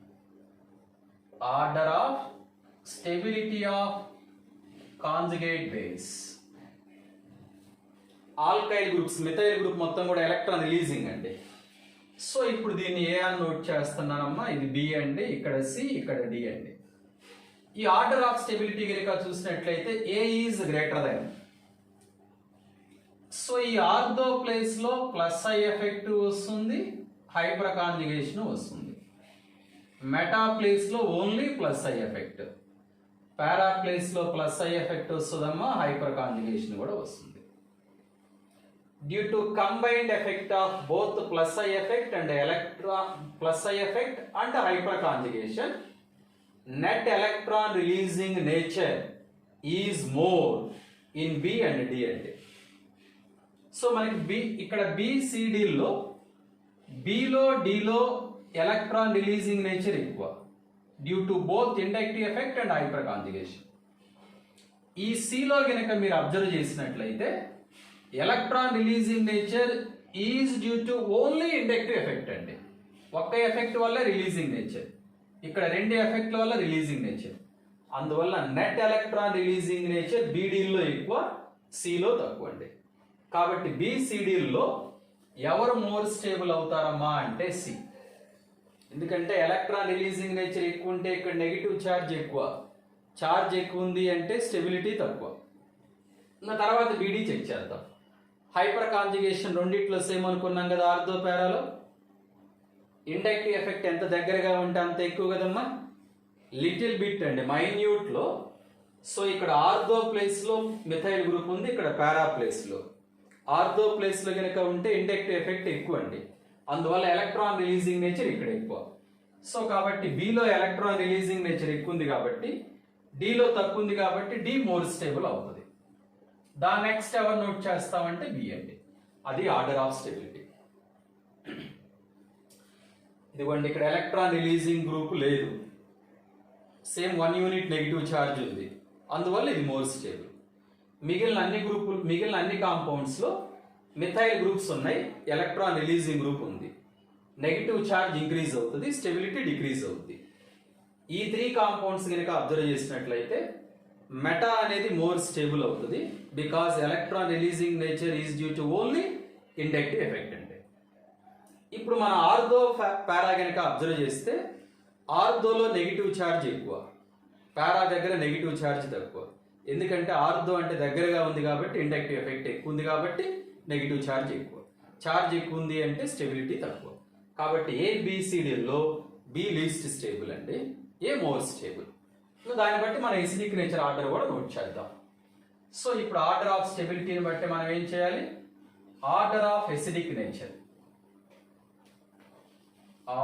Order of stability of conjugate base. Alkyl groups, methyl group మొత్తం కూడా ఎలక్ట్రాన్ రిలీజింగ్ అండి. సో ఇప్పుడు దీన్ని ఏ అని నోట్ చేస్తున్నానమ్మా, ఇది B అండి, ఇక్కడ C, ఇక్కడ D అండి. ఈ ఆర్డర్ ఆఫ్ స్టెబిలిటీ కనుక చూసినట్లయితే A is greater then. So ఈ ఆర్థో ప్లేస్ లో ప్లస్ ఐ ఎఫెక్ట్ వస్తుంది, హైపర్ కాంజుగేషన్ వస్తుంది. మెటా ప్లేస్ లో only plus I effect. Para place లో ప్లస్ ఐ ఎఫెక్ట్ వస్తుందమ్మా, హైపర్ కాంజుగేషన్ కూడా వస్తుంది. Due to combined effect of both plus I effect and plus I effect and hyper conjugation, net electron releasing nature is more in B and D అండి. So మనకి B ఇక్కడ BCDలో Bలో Dలో electron releasing nature ఎక్కువ due to both inductive effect and hyper conjugation. ఈ Cలో గనక మీరు observe చేసినట్లయితే electron releasing nature is due to only inductive effect అండి. ఒక్క ఎఫెక్ట్ వల్ల రిలీజింగ్ నేచర్, ఇక్కడ రెండు ఎఫెక్ట్ల వల్ల రిలీజింగ్ నేచర్. అందువల్ల నెట్ ఎలక్ట్రాన్ రిలీజింగ్ నేచర్ BDలో ఎక్కువ, Cలో తక్కువ అండి. కాబట్టి BCDలో ఎవరు మోర్ స్టేబుల్ అవుతారమ్మా అంటే C. ఎందుకంటే ఎలక్ట్రాన్ రిలీజింగ్ నేచర్ ఎక్కువ ఉంటే ఇక్కడ నెగిటివ్ ఛార్జ్ ఎక్కువ, ఛార్జ్ ఎక్కువ ఉంది అంటే స్టెబిలిటీ తక్కువ. ఇంకా తర్వాత BD చెక్ చేద్దాం. హైపర్ కాంజుగేషన్ రెండిట్లో సేమ్ అనుకున్నాం కదా, ఆర్థో పారాలో. ఇండక్టివ్ ఎఫెక్ట్ ఎంత దగ్గరగా ఉంటే అంత ఎక్కువ కదమ్మా, లిటిల్ బిట్ అండి, మైన్యూట్ లో. సో ఇక్కడ ఆర్థో ప్లేస్ లో మిథైల్ గ్రూప్ ఉంది, ఇక్కడ పారా ప్లేస్ లో. ఆర్థో ప్లేస్ లో కనుక ఉంటే ఇండక్టివ్ ఎఫెక్ట్ ఎక్కువ అండి, అందువల్ల ఎలక్ట్రాన్ రిలీజింగ్ నేచర్ ఇక్కడ ఎక్కువ. సో కాబట్టి Bలో ఎలక్ట్రాన్ రిలీజింగ్ నేచర్ ఎక్కువ ఉంది కాబట్టి, Dలో తక్కువ ఉంది కాబట్టి D మోర్ స్టేబుల్ అవుతుంది. దాని నెక్స్ట్ ఎవరు నోట్ చేస్తామంటే B అండి. అది ఆర్డర్ ఆఫ్ స్టెబిలిటీ. ఇదిగోండి ఇక్కడ ఎలక్ట్రాన్ రిలీజింగ్ గ్రూప్ లేదు, సేమ్ 1 యూనిట్ నెగిటివ్ ఛార్జ్ ఉంది, అందువల్ల ఇది మోర్ స్టేబుల్. మిగిలిన అన్ని కాంపౌండ్స్ లో మిథైల్ గ్రూప్స్ ఉన్నాయి, ఎలక్ట్రాన్ రిలీజింగ్ గ్రూప్ ఉంది. నెగిటివ్ ఛార్జ్ ఇంక్రీజ్ అవుతుంది, స్టెబిలిటీ డిక్రీజ్ అవుతుంది. ఈ 3 కాంపౌండ్స్ కనుక అబ్జర్వ్ చేసినట్లయితే మెటా అనేది మోర్ స్టేబుల్ అవుతుంది, because electron releasing nature is due to only inductive effect అంటే. ఇప్పుడు మన ఆర్థో పారా కనుక అబ్జర్వ్ చేస్తే ఆర్థోలో నెగిటివ్ ఛార్జ్ ఎక్కువ, పారా దగ్గర నెగిటివ్ ఛార్జ్ తక్కువ. ఎందుకంటే ఆర్థో అంటే దగ్గరగా ఉంది కాబట్టి ఇండక్టివ్ ఎఫెక్ట్ ఎక్కువ ఉంది కాబట్టి నెగిటివ్ ఛార్జ్ ఎక్కువ. ఛార్జ్ ఎక్కువ ఉంది అంటే స్టెబిలిటీ తక్కువ. కాబట్టి ఏబిసిడిలో బి లీస్ట్ స్టేబుల్ అండి, ఏ మోర్ స్టేబుల్. దాన్ని బట్టి మన ఎసిడిక్ నేచర్ ఆర్డర్ కూడా నోట్ చేద్దాం. సో ఇప్పుడు ఆర్డర్ ఆఫ్ స్టెబిలిటీని బట్టి మనం ఏం చేయాలి? Order of acidic nature,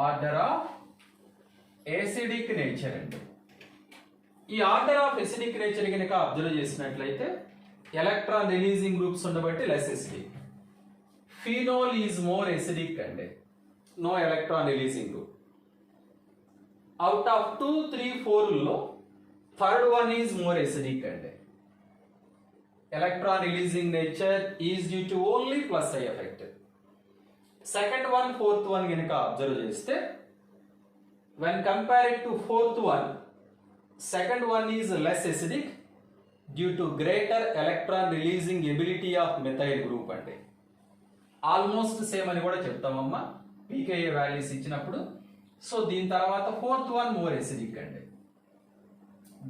order of acidic nature అండి. ఈ ఆర్డర్ ఆఫ్ ఎసిడిక్ నేచర్ కనుక అబ్జర్వ్ చేసినట్లయితే ఎలక్ట్రాన్ రిలీజింగ్ గ్రూప్స్ ఉండబట్టి less acidic. Phenol is more acidic అండి, no electron releasing group. Out of 2, 3, 4లో third one is more acidic అండి. Electron releasing nature is due to only plus I effect. Second one, fourth one కనుక observe చేస్తే when compared to fourth one, second one is less acidic due to greater electron releasing ability of methyl group అంటే almost same అని కూడా చెప్తామమ్మా pKa values ఇచ్చినప్పుడు. So దీని తర్వాత fourth one more acidic అండి.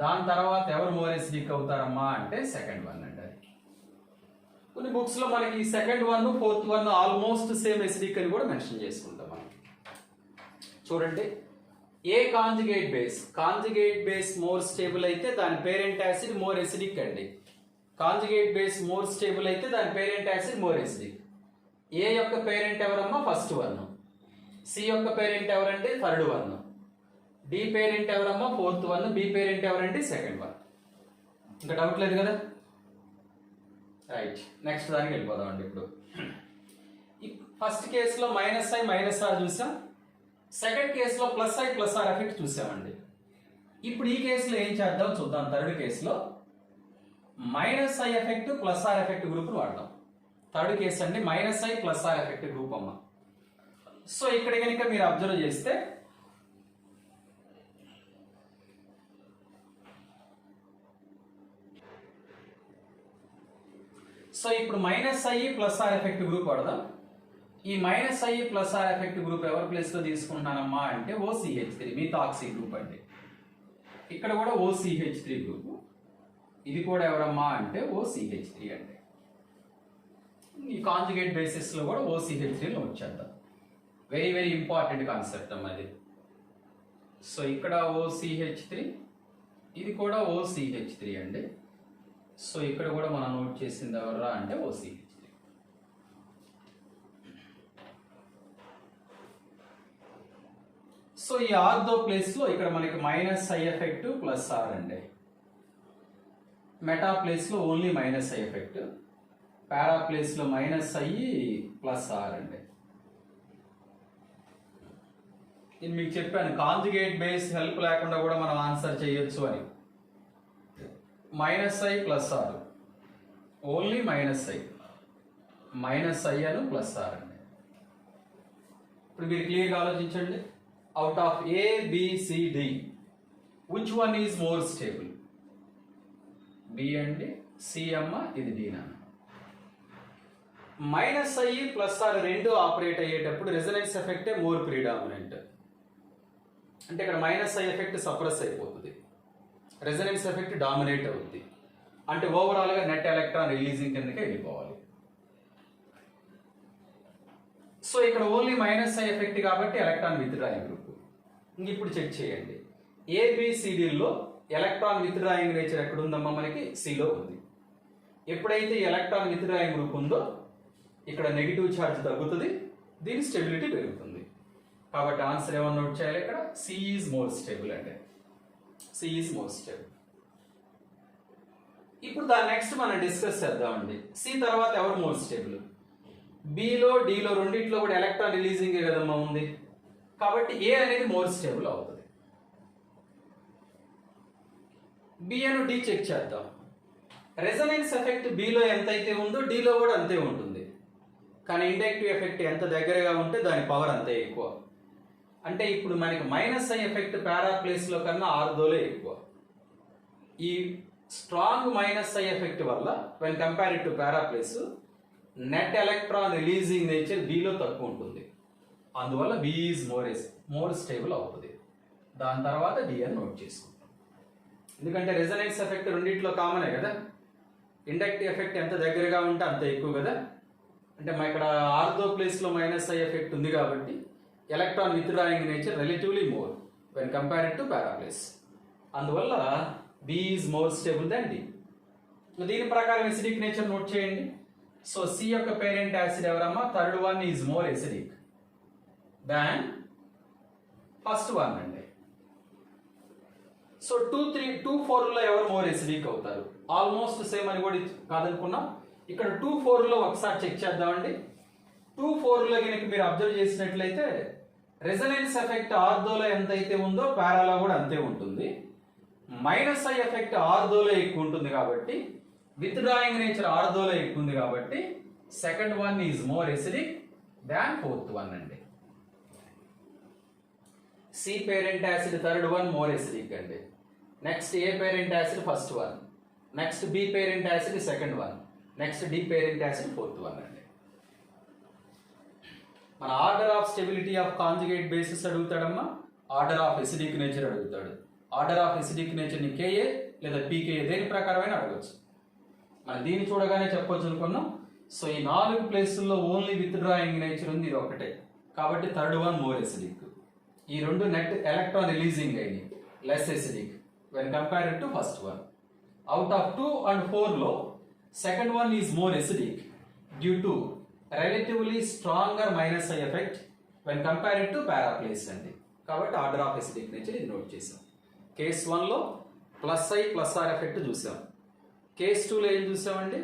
దాని తర్వాత ఎవరు మోర్ ఎసిడిక్ అవుతారమ్మా అంటే సెకండ్ వన్ అండి. అది కొన్ని బుక్స్ లో మనకి second one, fourth one almost same acidic అని కూడా మెన్షన్ చేసుకుంటాం మనం. చూడండి, ఏ కాంజుగేట్ బేస్ మోర్ స్టేబుల్ అయితే దాని పేరెంట్ యాసిడ్ మోర్ ఎసిడిక్ అండి. కాంజుగేట్ బేస్ మోర్ స్టేబుల్ అయితే దాని పేరెంట్ యాసిడ్ మోర్ ఎసిడిక్. ఏ యొక్క పేరెంట్ ఎవరమ్మా? First one. సి యొక్క పేరెంట్ ఎవరండి? Third one. డి పేరెంట్ ఎవరమ్మా? Fourth one. బి పేరెంట్ ఎవరండి? Second one. ఇంకా డౌట్ లేదు కదా? రైట్, నెక్స్ట్ దానికి వెళ్ళిపోదాం అండి. ఇప్పుడు ఫస్ట్ కేసులో -I - R చూసాం, సెకండ్ కేసులో +I+R ఎఫెక్ట్ చూసామండి. ఇప్పుడు ఈ కేసులో ఏం చేద్దాం చూద్దాం. థర్డ్ కేసులో -I effect +R effect group వాడదాం. థర్డ్ కేసు అండి -I+R ఎఫెక్ట్ గ్రూప్ అమ్మ. సో ఇక్కడ కనుక మీరు అబ్జర్వ్ చేస్తే సో ఇప్పుడు -I+R ఎఫెక్ట్ గ్రూప్ వాడదాం. ఈ -I+R ఎఫెక్ట్ గ్రూప్ ఎవరి ప్లేస్ లో తీసుకుంటున్నానమ్మా అంటే OCH3 మిథాక్సీ గ్రూప్ అండి. ఇక్కడ కూడా OCH3 గ్రూప్, ఇది కూడా ఎవరమ్మా అంటే OCH3 అండి. ఈ కాంజుగేట్ బేసిస్ లో కూడా OCH3 లో వచ్చేద్దాం. వెరీ వెరీ ఇంపార్టెంట్ కాన్సెప్ట్ అమ్మా ఇది. సో ఇక్కడ OCH3, ఇది కూడా OCH3 అండి. సో ఇక్కడ కూడా మనం నోట్ చేసింది ఎవరా అంటే OCH3. సో ఈ ఆర్థో ప్లేస్ లో ఇక్కడ మనకి -I ఎఫెక్ట్ +R అండి. మెటా ప్లేస్ లో only -I effect, para place లో -I+R అండి. నేను మీకు చెప్పాను కాంజుగేట్ బేస్ హెల్ప్ లేకుండా కూడా మనం ఆన్సర్ చేయొచ్చు అని. -I+R only -I Anu +R అండి. ఇప్పుడు మీరు క్లియర్గా ఆలోచించండి. Out of A, B, C, D, which one is more stable? B అండి, C అమ్మ, ఇది D నాన్న. -I+R రెండు ఆపరేట్ అయ్యేటప్పుడు రెజొనెన్స్ ఎఫెక్టే మోర్ ప్రిడామినెంట్. అంటే ఇక్కడ -I ఎఫెక్ట్ సప్రెస్ అయిపోతుంది, రెజొనెన్స్ ఎఫెక్ట్ డామినేట్ అవుతుంది. అంటే ఓవరాల్ గా నెట్ ఎలక్ట్రాన్ రిలీజింగ్ కిందకే వెళ్ళిపోవాలి. సో ఇక్కడ ఓన్లీ -I ఎఫెక్ట్ కాబట్టి ఎలక్ట్రాన్ విత్డ్రాయింగ్ గ్రూప్. ఇంక ఇప్పుడు చెక్ చేయండి, ABCDలో ఎలక్ట్రాన్ విత్డ్రాయింగ్ నేచర్ ఎక్కడ ఉందమ్మా? మనకి సిలో ఉంది. ఎప్పుడైతే ఎలక్ట్రాన్ విత్డ్రాయింగ్ గ్రూప్ ఉందో ఇక్కడ నెగిటివ్ ఛార్జ్ తగ్గుతుంది, దీని స్టెబిలిటీ పెరుగుతుంది. కాబట్టి ఆన్సర్ ఏమన్నా నోట్ చేయాలి ఇక్కడ? C ఈజ్ మోర్ స్టేబుల్ అండి. C is more stable. ఇప్పుడు దాని నెక్స్ట్ మనం డిస్కస్ చేద్దామండి. C తర్వాత ఎవరు మోర్ స్టేబుల్? Bలో Dలో రెండిట్లో కూడా ఎలక్ట్రాన్ రిలీజింగ్ కదమ్మా ఉంది, కాబట్టి A అనేది మోర్ స్టేబుల్ అవుతుంది. B అను D చెక్ చేద్దాం. రెజొనెన్స్ ఎఫెక్ట్ Bలో ఎంత అయితే ఉందో Dలో కూడా అంతే ఉంటుంది. కానీ ఇండక్టివ్ ఎఫెక్ట్ ఎంత దగ్గరగా ఉంటే దాని పవర్ అంతే ఎక్కువ. అంటే ఇప్పుడు మనకి మైనస్ ఐ ఎఫెక్ట్ ప్యారాప్లేస్లో కన్నా 6 దోలే ఎక్కువ. ఈ స్ట్రాంగ్ మైనస్ ఐ ఎఫెక్ట్ వల్ల when compare to para place net electron releasing nature below తక్కువ ఉంటుంది. అందువల్ల బి ఈజ్ మోర్ స్టేబుల్ అవుతుంది. దాని తర్వాత డి అని నోట్ చేసుకుంటాం. ఎందుకంటే రెజొనెన్స్ ఎఫెక్ట్ రెండిట్లో కామనే కదా. ఇండక్టివ్ ఎఫెక్ట్ ఎంత దగ్గరగా ఉంటే అంత ఎక్కువ కదా. అంటే మా ఇక్కడ ఆర్థో ప్లేస్లో మైనస్ ఐ ఎఫెక్ట్ ఉంది కాబట్టి electron withdrawing nature relatively more when compared to para place. అందువల్ల B is more stable than D. దీని ప్రకారం ఎసిడిక్ నేచర్ నోట్ చేయండి. సో సి యొక్క పేరెంట్ యాసిడ్ ఎవరమ్మా? Third one is more acidic than first one అండి. So 2, 3, 2, 4లో ఎవరు more acidic అవుతారు? ఆల్మోస్ట్ సేమ్ అని కూడా కాదనుకున్నాం. ఇక్కడ 2, 4లో ఒకసారి చెక్ చేద్దామండి. 2, 4లో కనుక మీరు అబ్జర్వ్ చేసినట్లయితే రెజొనెన్స్ ఎఫెక్ట్ ఆర్థోలో ఎంతైతే ఉందో పారాలో కూడా అంతే ఉంటుంది. మైనస్ ఐ ఎఫెక్ట్ ఆర్థోలో ఎక్కువ ఉంటుంది కాబట్టి విత్డ్రాయింగ్ నేచర్ ఆర్థోలో ఎక్కువ ఉంది కాబట్టి second one is more acidic than fourth one అండి. C parent acid third one more acidic అండి. Next A parent acid first one, next B parent acid second one, next D parent acid fourth one అండి. మన order of stability of conjugate bases అడుగుతాడమ్మా, order of acidic nature అడుగుతాడు. Order of acidic నేచర్ని Ka లేదా pKa దేని ప్రకారమైనా అడగచ్చు. మనం దీన్ని చూడగానే చెప్పొచ్చు అనుకున్నాం. సో ఈ 4 ప్లేసుల్లో ఓన్లీ విత్డ్రాయింగ్ నేచర్ ఉంది, ఇది ఒకటే కాబట్టి థర్డ్ వన్ మోర్ ఎసిడిక్. ఈ రెండు నెట్ ఎలక్ట్రాన్ రిలీజింగ్ అయినాయి, less acidic when compared to first one. Out of 2 and 4లో second one is more acidic due to relatively stronger minus I effect when compared to para place అండి. కాబట్టి order of acidic nature ఇది note చేసాం. Case 1లో plus I plus R effect చూసాం. Case 2లో ఏం చూసామండి?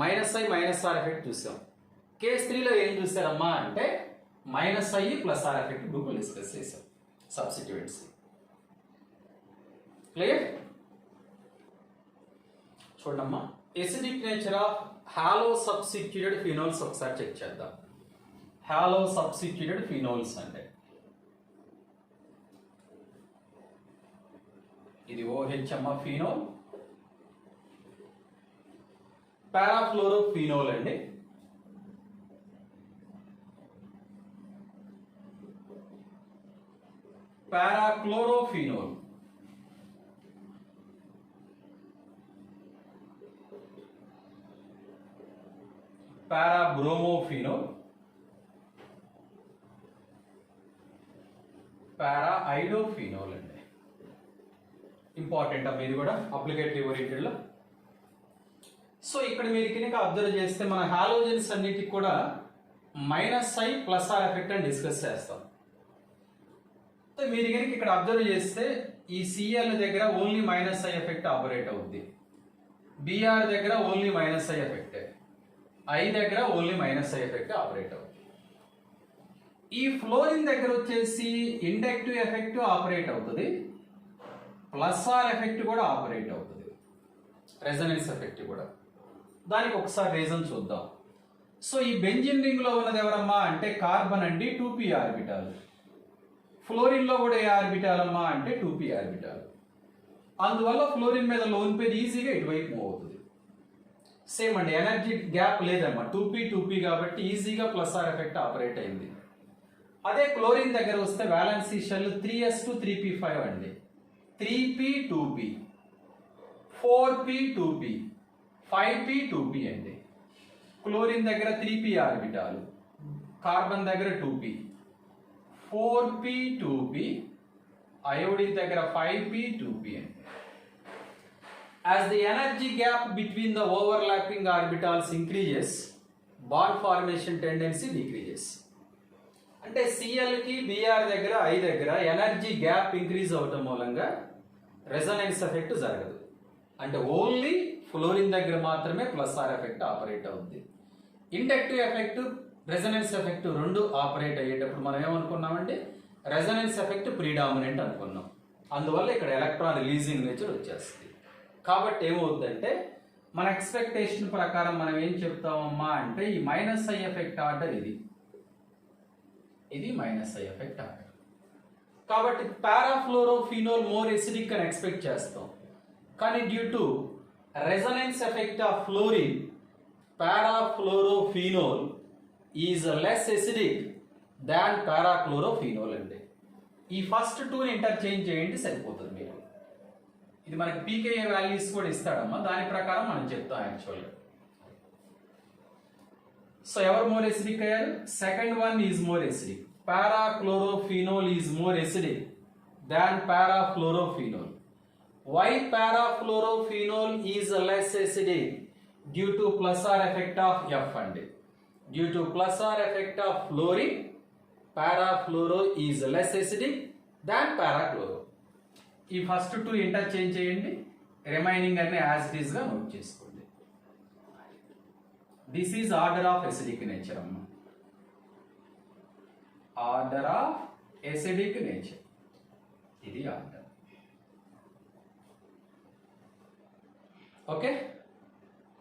Minus I minus R effect చూసాం. కేస్ 3లో ఏం చూసారమ్మా అంటే minus I plus R effect group discuss చేసాం. Substituents clear? చూడమ్మా, acidic nature of halo substituted phenols ఒకసారి చెక్ చేద్దాం. హాలో సబ్స్టిట్యూటెడ్ ఫినోల్స్ అంటే ఇది OH అమ్మ ఫినోల్, పారాఫ్లోరోఫినోల్ అండి. పారాక్లోరోఫినోల్, పారాబ్రోమోఫినోల్, పారాఐడోఫినోల్ అండి. ఇంపార్టెంట్ అమ్మ ఇది కూడా అప్లికేటివ్ ఓరియంటెడ్ లో. సో ఇక్కడ మీరు కనుక అబ్జర్వ్ చేస్తే మన హాలోజన్స్ అన్నిటికి కూడా minus I plus R effect అని డిస్కస్ చేస్తాం. మీరు కనుక ఇక్కడ అబ్జర్వ్ చేస్తే ఈ సిఎల్ దగ్గర only minus I effect operate అవుద్ది, బిఆర్ దగ్గర only minus I effect, I దగ్గర only minus I effect operate అవుతుంది. ఈ ఫ్లోరిన్ దగ్గర వచ్చేసి ఇండక్టివ్ ఎఫెక్ట్ ఆపరేట్ అవుతుంది, ప్లస్ ఆర్ ఎఫెక్ట్ కూడా ఆపరేట్ అవుతుంది, రెజొనెన్స్ ఎఫెక్ట్ కూడా. దానికి ఒకసారి రీజన్ చూద్దాం. సో ఈ బెంజిన్ రింగ్ లో ఉన్నది ఎవరమ్మా అంటే కార్బన్ అండి, 2p ఆర్బిటాల్. ఫ్లోరిన్ లో కూడా ఏ ఆర్బిటాల్ అమ్మా అంటే 2p ఆర్బిటాల్. అందువల్ల ఫ్లోరిన్ మీద లోన్ పేరు ఈజీగా ఇటువైపు మూవ్ అవుతుంది. సేమ్ అండి, ఎనర్జీ గ్యాప్ లేదమ్మా, 2p కాబట్టి ఈజీగా ప్లస్ ఆర్ ఎఫెక్ట్ ఆపరేట్ అయింది. అదే క్లోరిన్ దగ్గర వస్తే valency shell 3s to 3p5 అండి, 3p 2p, 4p 2p, 5p 2p అండి. క్లోరిన్ దగ్గర 3p ఆర్బిటాల్, కార్బన్ దగ్గర 2p, 4p 2p, అయోడిన్ దగ్గర 5p 2p అండి. As the energy gap between the overlapping orbitals increases, bond formation tendency decreases. అంటే CL కి BR దగ్గర I దగ్గర energy gap increase అవటం మూలంగా రెజొనెన్స్ ఎఫెక్ట్ జరగదు. అంటే ఓన్లీ ఫ్లోరిన్ దగ్గర మాత్రమే ప్లస్ ఆర్ ఎఫెక్ట్ ఆపరేట్ అవుతుంది. ఇండక్టివ్ ఎఫెక్ట్, రెజొనెన్స్ ఎఫెక్ట్ రెండు ఆపరేట్ అయ్యేటప్పుడు మనం ఏమనుకున్నామంటే రెజొనెన్స్ ఎఫెక్ట్ ప్రీడామినెంట్ అనుకున్నాం. అందువల్ల ఇక్కడ ఎలక్ట్రాన్ రిలీజింగ్ నేచర్ వచ్చేస్తుంది. కాబట్టి ఏమవుతుందంటే మన ఎక్స్పెక్టేషన్ ప్రకారం మనం ఏం చెప్తామమ్మా అంటే ఈ మైనస్ ఐ ఎఫెక్ట్ ఆర్డర్ ఇది మైనస్ ఐ ఎఫెక్ట్ ఆర్డర్. కాబట్టి పారాఫ్లోరోఫినోల్ మోర్ ఎసిడిక్ అని ఎక్స్పెక్ట్ చేస్తాం, కానీ due to resonance effect of fluorine para fluorophenol is less acidic than para chlorophenol అండి. ఈ ఫస్ట్ టూని ఇంటర్చేంజ్ చేయండి సరిపోతుంది మీరు. ఇది మనకి పీకేఏ వాల్యూస్ కూడా ఇస్తాడమ్మా, దాని ప్రకారం మనం చెప్తాం యాక్చువల్గా. సో ఎవరు మోర్ ఎసిడిక్ అయ్యారు? Second one is more acidic. Para chlorophenol is more acidic than para fluorophenol. Why para fluorophenol is less acidic? Due to plus R effect of F అండి. Due to plus R effect of fluorine para fluoro is less acidic than para chloro. ఈ first two interchange చేయండి, remaining అన్ని as it is గా note చేసుకోండి. This is order of acidic nature అమ్మ, order of acidic nature. ఇది order. Okay,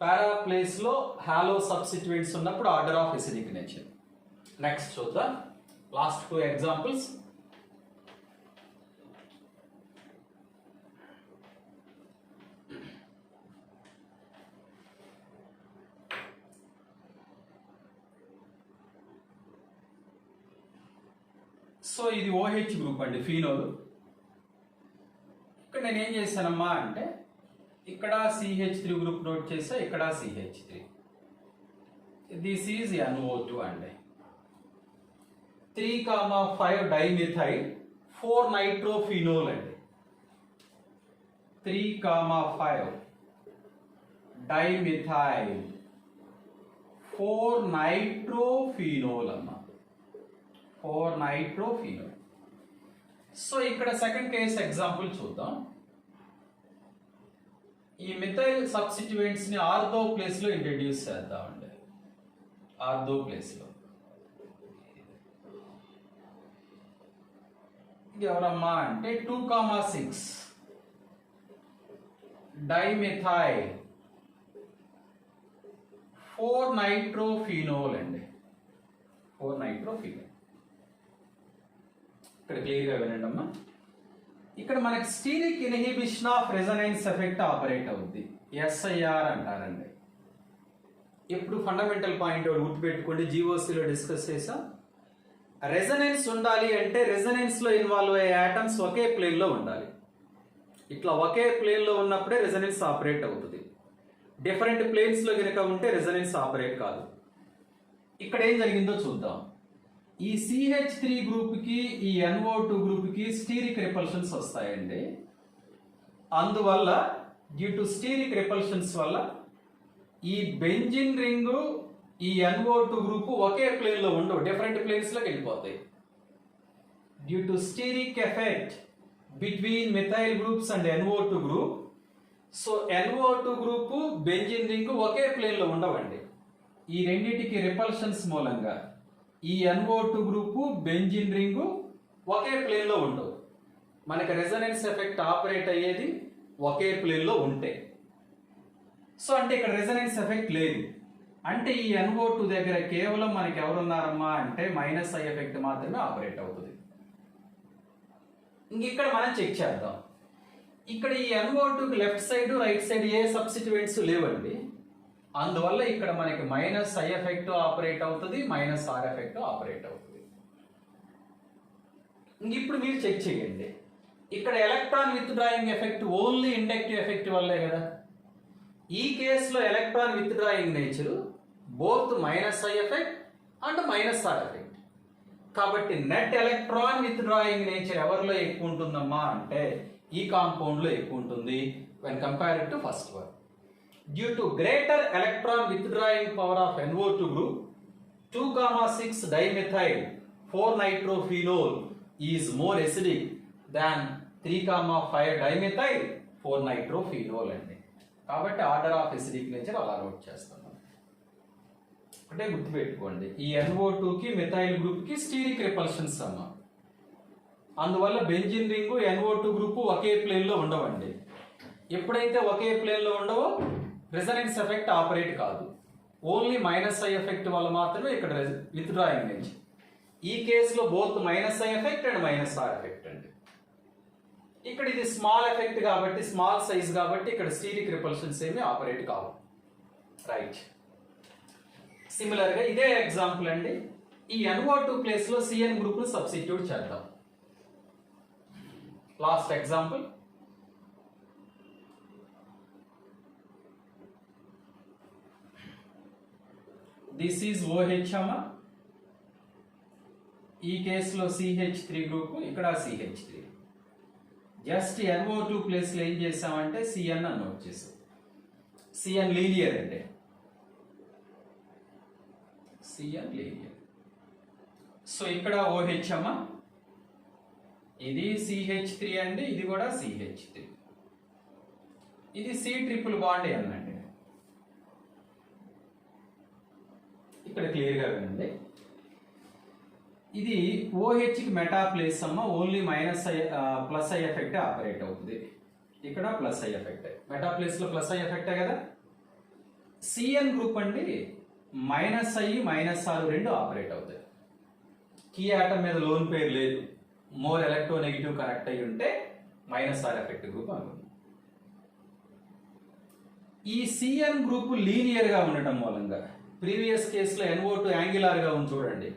పారా place లో hollow substituents ఉన్నప్పుడు order of acidic nature. Next చూద్దాం లాస్ట్ టూ ఎగ్జాంపుల్స్. సో ఇది OH గ్రూప్ అండి, ఫీనోల్. ఇక్కడ నేను ఏం చేశానమ్మా అంటే ఇక్కడ CH3 గ్రూప్ నోట్ చేసా, ఇక్కడ CH3. దిస్ ఈజ్ NO2 అండి. 3,5 డైమిథైల్ 4 నైట్రోఫినోల్ అండి. 3,5 డైమిథైల్ 4 నైట్రోఫినోల్ అమ్మ, 4 నైట్రోఫినోల్. సో ఇక్కడ సెకండ్ కేస్ ఎగ్జాంపుల్ చూద్దాం. ఈ మిథైల్ సబ్స్టిట్యూయెంట్స్ ని ఆర్థో ప్లేస్ లో ఇంట్రడ్యూస్ చేద్దామండి. ఆర్థో ప్లేస్ లో ఇది ఎవరమ్మా అంటే 2,6 డైమిథైల్ 4 నైట్రోఫినోల్ అండి. 4 నైట్రోఫినోల్. ఇక్కడ క్లియర్ గా వినండి అమ్మా. ఇక్కడ మనకి steric inhibition of resonance effect operate అవుద్ది, SIR అంటారండి. ఇప్పుడు ఫండమెంటల్ పాయింట్ గుర్తుపెట్టుకోండి, జీఓసీలో డిస్కస్ చేసాం. రెజొనెన్స్ ఉండాలి అంటే రెజొనెన్స్ లో ఇన్వాల్వ్ అయ్యే ఆటమ్స్ ఒకే ప్లేన్ లో ఉండాలి. ఇట్లా ఒకే ప్లేన్ లో ఉన్నప్పుడే రెజొనెన్స్ ఆపరేట్ అవుతుంది. డిఫరెంట్ ప్లేన్స్ లో కనుక ఉంటే రెజొనెన్స్ ఆపరేట్ కాదు. ఇక్కడ ఏం జరిగిందో చూద్దాం. ఈ CH3 గ్రూప్ కి ఈ NO2 గ్రూప్ కి స్టీరిక్ రిపల్షన్స్ వస్తాయండి. అందువల్ల డ్యూ టు స్టీరిక్ రిపల్షన్స్ వల్ల ఈ బెంజిన్ రింగ్ ఈ NO2 గ్రూప్ ఒకే ప్లేన్ లో ఉండవు, డిఫరెంట్ ప్లేన్స్ లోకి వెళ్ళిపోతాయి. Due to steric effect between methyl groups and NO2 group. సో NO2 గ్రూప్ బెంజిన్ రింగ్ ఒకే ప్లేన్ లో ఉండవండి. ఈ రెండింటికి రిపల్షన్స్ మూలంగా ఈ NO2 గ్రూప్ బెంజిన్ రింగ్ ఒకే ప్లేన్ లో ఉండవు. మనకి రెజొనెన్స్ ఎఫెక్ట్ ఆపరేట్ అయ్యేది ఒకే ప్లేన్ లో ఉంటే. సో అంటే ఇక్కడ రెజొనెన్స్ ఎఫెక్ట్ లేదు. అంటే ఈ NO2 దగ్గర కేవలం మనకి ఎవరున్నారమ్మా అంటే మైనస్ ఐ ఎఫెక్ట్ మాత్రమే ఆపరేట్ అవుతుంది. ఇంక ఇక్కడ మనం చెక్ చేద్దాం. ఇక్కడ ఈ NO2కి లెఫ్ట్ సైడ్ రైట్ సైడ్ ఏ సబ్స్టిట్యూయెంట్స్ లేవండి. అందువల్ల ఇక్కడ మనకి మైనస్ ఐ ఎఫెక్ట్ ఆపరేట్ అవుతుంది, మైనస్ ఆర్ ఎఫెక్ట్ ఆపరేట్ అవుతుంది. ఇంక ఇప్పుడు మీరు చెక్ చేయండి. ఇక్కడ electron withdrawing effect only inductive effect వల్లే కదా. ఈ కేసులో electron withdrawing nature both minus I effect and minus R effect. కాబట్టి net electron withdrawing nature ఎవరిలో ఎక్కువ ఉంటుందమ్మా అంటే ఈ కాంపౌండ్ లో ఎక్కువ ఉంటుంది when compared to first one. Due to greater electron withdrawing power of NO2 group, 2,6 dimethyl 4 nitrophenol is more acidic than 3,5 dimethyl 4 nitrophenol అండి. కాబట్టి ఆర్డర్ ఆఫ్ ఎసిడిక్ నేచర్ అలా నోట్ చేస్తున్నాం. అంటే గుర్తుపెట్టుకోండి, ఈ NO2 కి మిథైల్ గ్రూప్ కి స్టీరిక్ రిపల్షన్స్ అమ్మ. అందువల్ల బెంజిన్ రింగ్ NO2 గ్రూప్ ఒకే ప్లేన్ లో ఉండవండి. ఎప్పుడైతే ఒకే ప్లేన్ లో ఉండవో రెజనెన్స్ ఎఫెక్ట్ ఆపరేట్ కాదు, ఓన్లీ మైనస్ ఐ ఎఫెక్ట్ వల్ల మాత్రమే ఇక్కడ విత్డ్రాయింగ్ నేచర్. ఈ కేసులో both minus I effect and minus R effect అండి. ఇక్కడ ఇది స్మాల్ ఎఫెక్ట్ కాబట్టి, స్మాల్ సైజ్ కాబట్టి ఇక్కడ స్టీరిక్ రిపల్షన్స్ ఏమి ఆపరేట్ కావు. రైట్. సిమిలర్ గా ఇదే ఎగ్జాంపుల్ అండి, ఈ NO2 ప్లేస్ లో CN గ్రూప్ ను సబ్స్టిట్యూట్ చేద్దాం. Last example, this is OH అమ్మా, ఈ కేసులో CH3 గ్రూప్, ఇక్కడ CH3. జస్ట్ NO2 ప్లేస్ లో ఏం చేసామంటే CN అని నోట్ చేసాం. CN లీనియర్ అంటే CN లీనియర్. సో ఇక్కడ OH అమ్మా, ఇది CH3 అండి, ఇది కూడా CH3, ఇది C ట్రిపుల్ బాండ్ అనండి. ఇక్కడ క్లియర్ గా వినండి, ఇది OH కి మెటా ప్లేస్ అమ్మ, only minus I plus I effect operate అవుతుంది. ఇక్కడ plus I effect, meta place లో ప్లస్ ఐ ఎఫెక్టే కదా. CN గ్రూప్ అండి మైనస్ ఐ మైనస్ ఆర్ రెండు ఆపరేట్ అవుతాయి. కీ ఆటమ్ మీద లోన్ పేరు లేదు, మోర్ ఎలక్ట్రోనెగటివ్ కనెక్ట్ అయి ఉంటే మైనస్ ఆర్ ఎఫెక్ట్ గ్రూప్ అనుకుంది. ఈ CN గ్రూప్ లీనియర్ గా ఉండటం మూలంగా, ప్రీవియస్ కేసులో NO2 యాంగులర్ గా ఉంది చూడండి,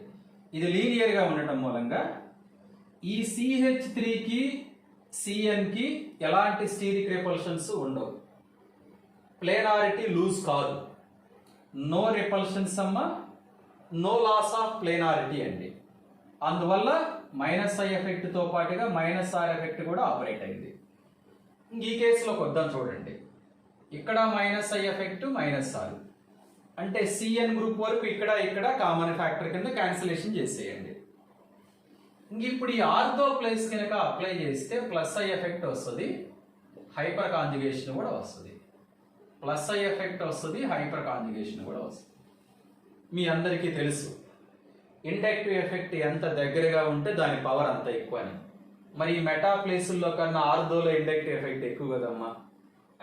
ఇది లీనియర్ గా ఉండటం మూలంగా ఈ CH3 కి CN కి ఎలాంటి స్టీరిక్ రిపల్షన్స్ ఉండవు, ప్లేనారిటీ లూజ్ కాదు, నో రిపల్షన్స్ అమ్మ, నో లాస్ ఆఫ్ ప్లేనారిటీ అండి. అందువల్ల మైనస్ ఐ ఎఫెక్ట్ తో పాటుగా మైనస్ ఆర్ ఎఫెక్ట్ కూడా ఆపరేట్ అయింది. ఈ కేసులోకి వద్దాం చూడండి, ఇక్కడ minus I effect minus R అంటే CN గ్రూప్ వరకు ఇక్కడ కామన్ ఫ్యాక్టర్ కింద క్యాన్సిలేషన్ చేసేయండి. ఇప్పుడు ఈ ఆర్థో ప్లేస్ కనుక అప్లై చేస్తే ప్లస్ ఐ ఎఫెక్ట్ వస్తుంది, హైపర్ కాంజుగేషన్ కూడా వస్తుంది. ప్లస్ ఐ ఎఫెక్ట్ వస్తుంది, హైపర్ కాంజుగేషన్ కూడా వస్తుంది. మీ అందరికీ తెలుసు ఇండక్టివ్ ఎఫెక్ట్ ఎంత దగ్గరగా ఉంటే దాని పవర్ అంత ఎక్కువ అని. మరి ఈ మెటా ప్లేసుల్లో కన్నా ఆర్థోలో ఇండక్టివ్ ఎఫెక్ట్ ఎక్కువ కదమ్మా.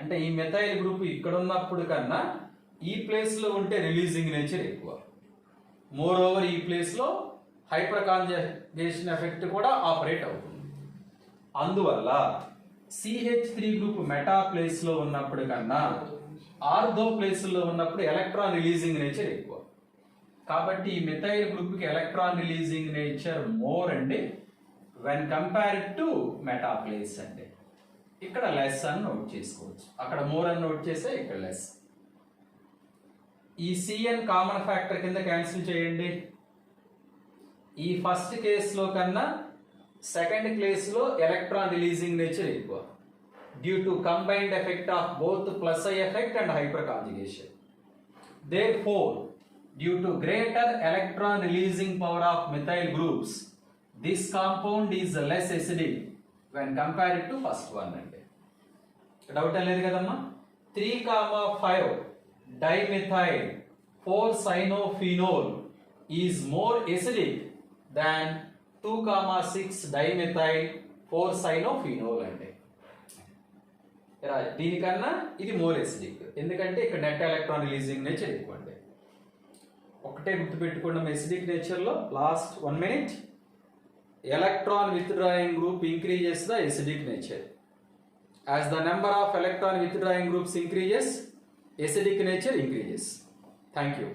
అంటే ఈ మెథైల్ గ్రూప్ ఇక్కడ ఉన్నప్పుడు కన్నా ఈ ప్లేస్ లో ఉంటే రిలీజింగ్ నేచర్ ఎక్కువ. మోర్ ఓవర్ ఈ ప్లేస్ లో హైపర్ కాంజుగేషన్ ఎఫెక్ట్ కూడా ఆపరేట్ అవుతుంది. అందువల్ల CH3 గ్రూప్ మెటా ప్లేస్ లో ఉన్నప్పుడు కన్నా ఆర్థో ప్లేస్ లో ఉన్నప్పుడు ఎలక్ట్రాన్ రిలీజింగ్ నేచర్ ఎక్కువ. కాబట్టి ఈ మిథైల్ గ్రూప్ కి ఎలక్ట్రాన్ రిలీజింగ్ నేచర్ మోర్ అండి when compared to meta place అండి. ఇక్కడ లెస్ అని నోట్ చేసుకోవచ్చు, అక్కడ మోర్ అని నోట్ చేస్తే ఇక్కడ లెస్. ఈ CN కామన్ ఫ్యాక్టర్ కింద క్యాన్సిల్ చేయండి. ఈ ఫస్ట్ కేసులో కన్నా సెకండ్ కేసులో ఎలక్ట్రాన్ రిలీజింగ్ నేచర్ ఎక్కువ due to combined effect of both plus I effect and hyper conjugation. Therefore, due to greater electron releasing power of methyl groups, this compound is less acidic when compared to first one అండి. Doubt లేదు కదమ్మా. 3,5 dimethyl 4-cyanophenol is more acidic than 2,6 dimethyl 4-cyanophenol అండి. దీనికన్నా ఇది more acidic, ఎందుకంటే ఇక్కడ net electron releasing nature ఎక్కువ అండి. ఒకటే గుర్తుపెట్టుకోవడం ఎసిడిక్ నేచర్ లో, last 1 minute, electron withdrawing group increases the acidic nature. As the number of electron withdrawing groups increases, acidic nature increases. Thank you.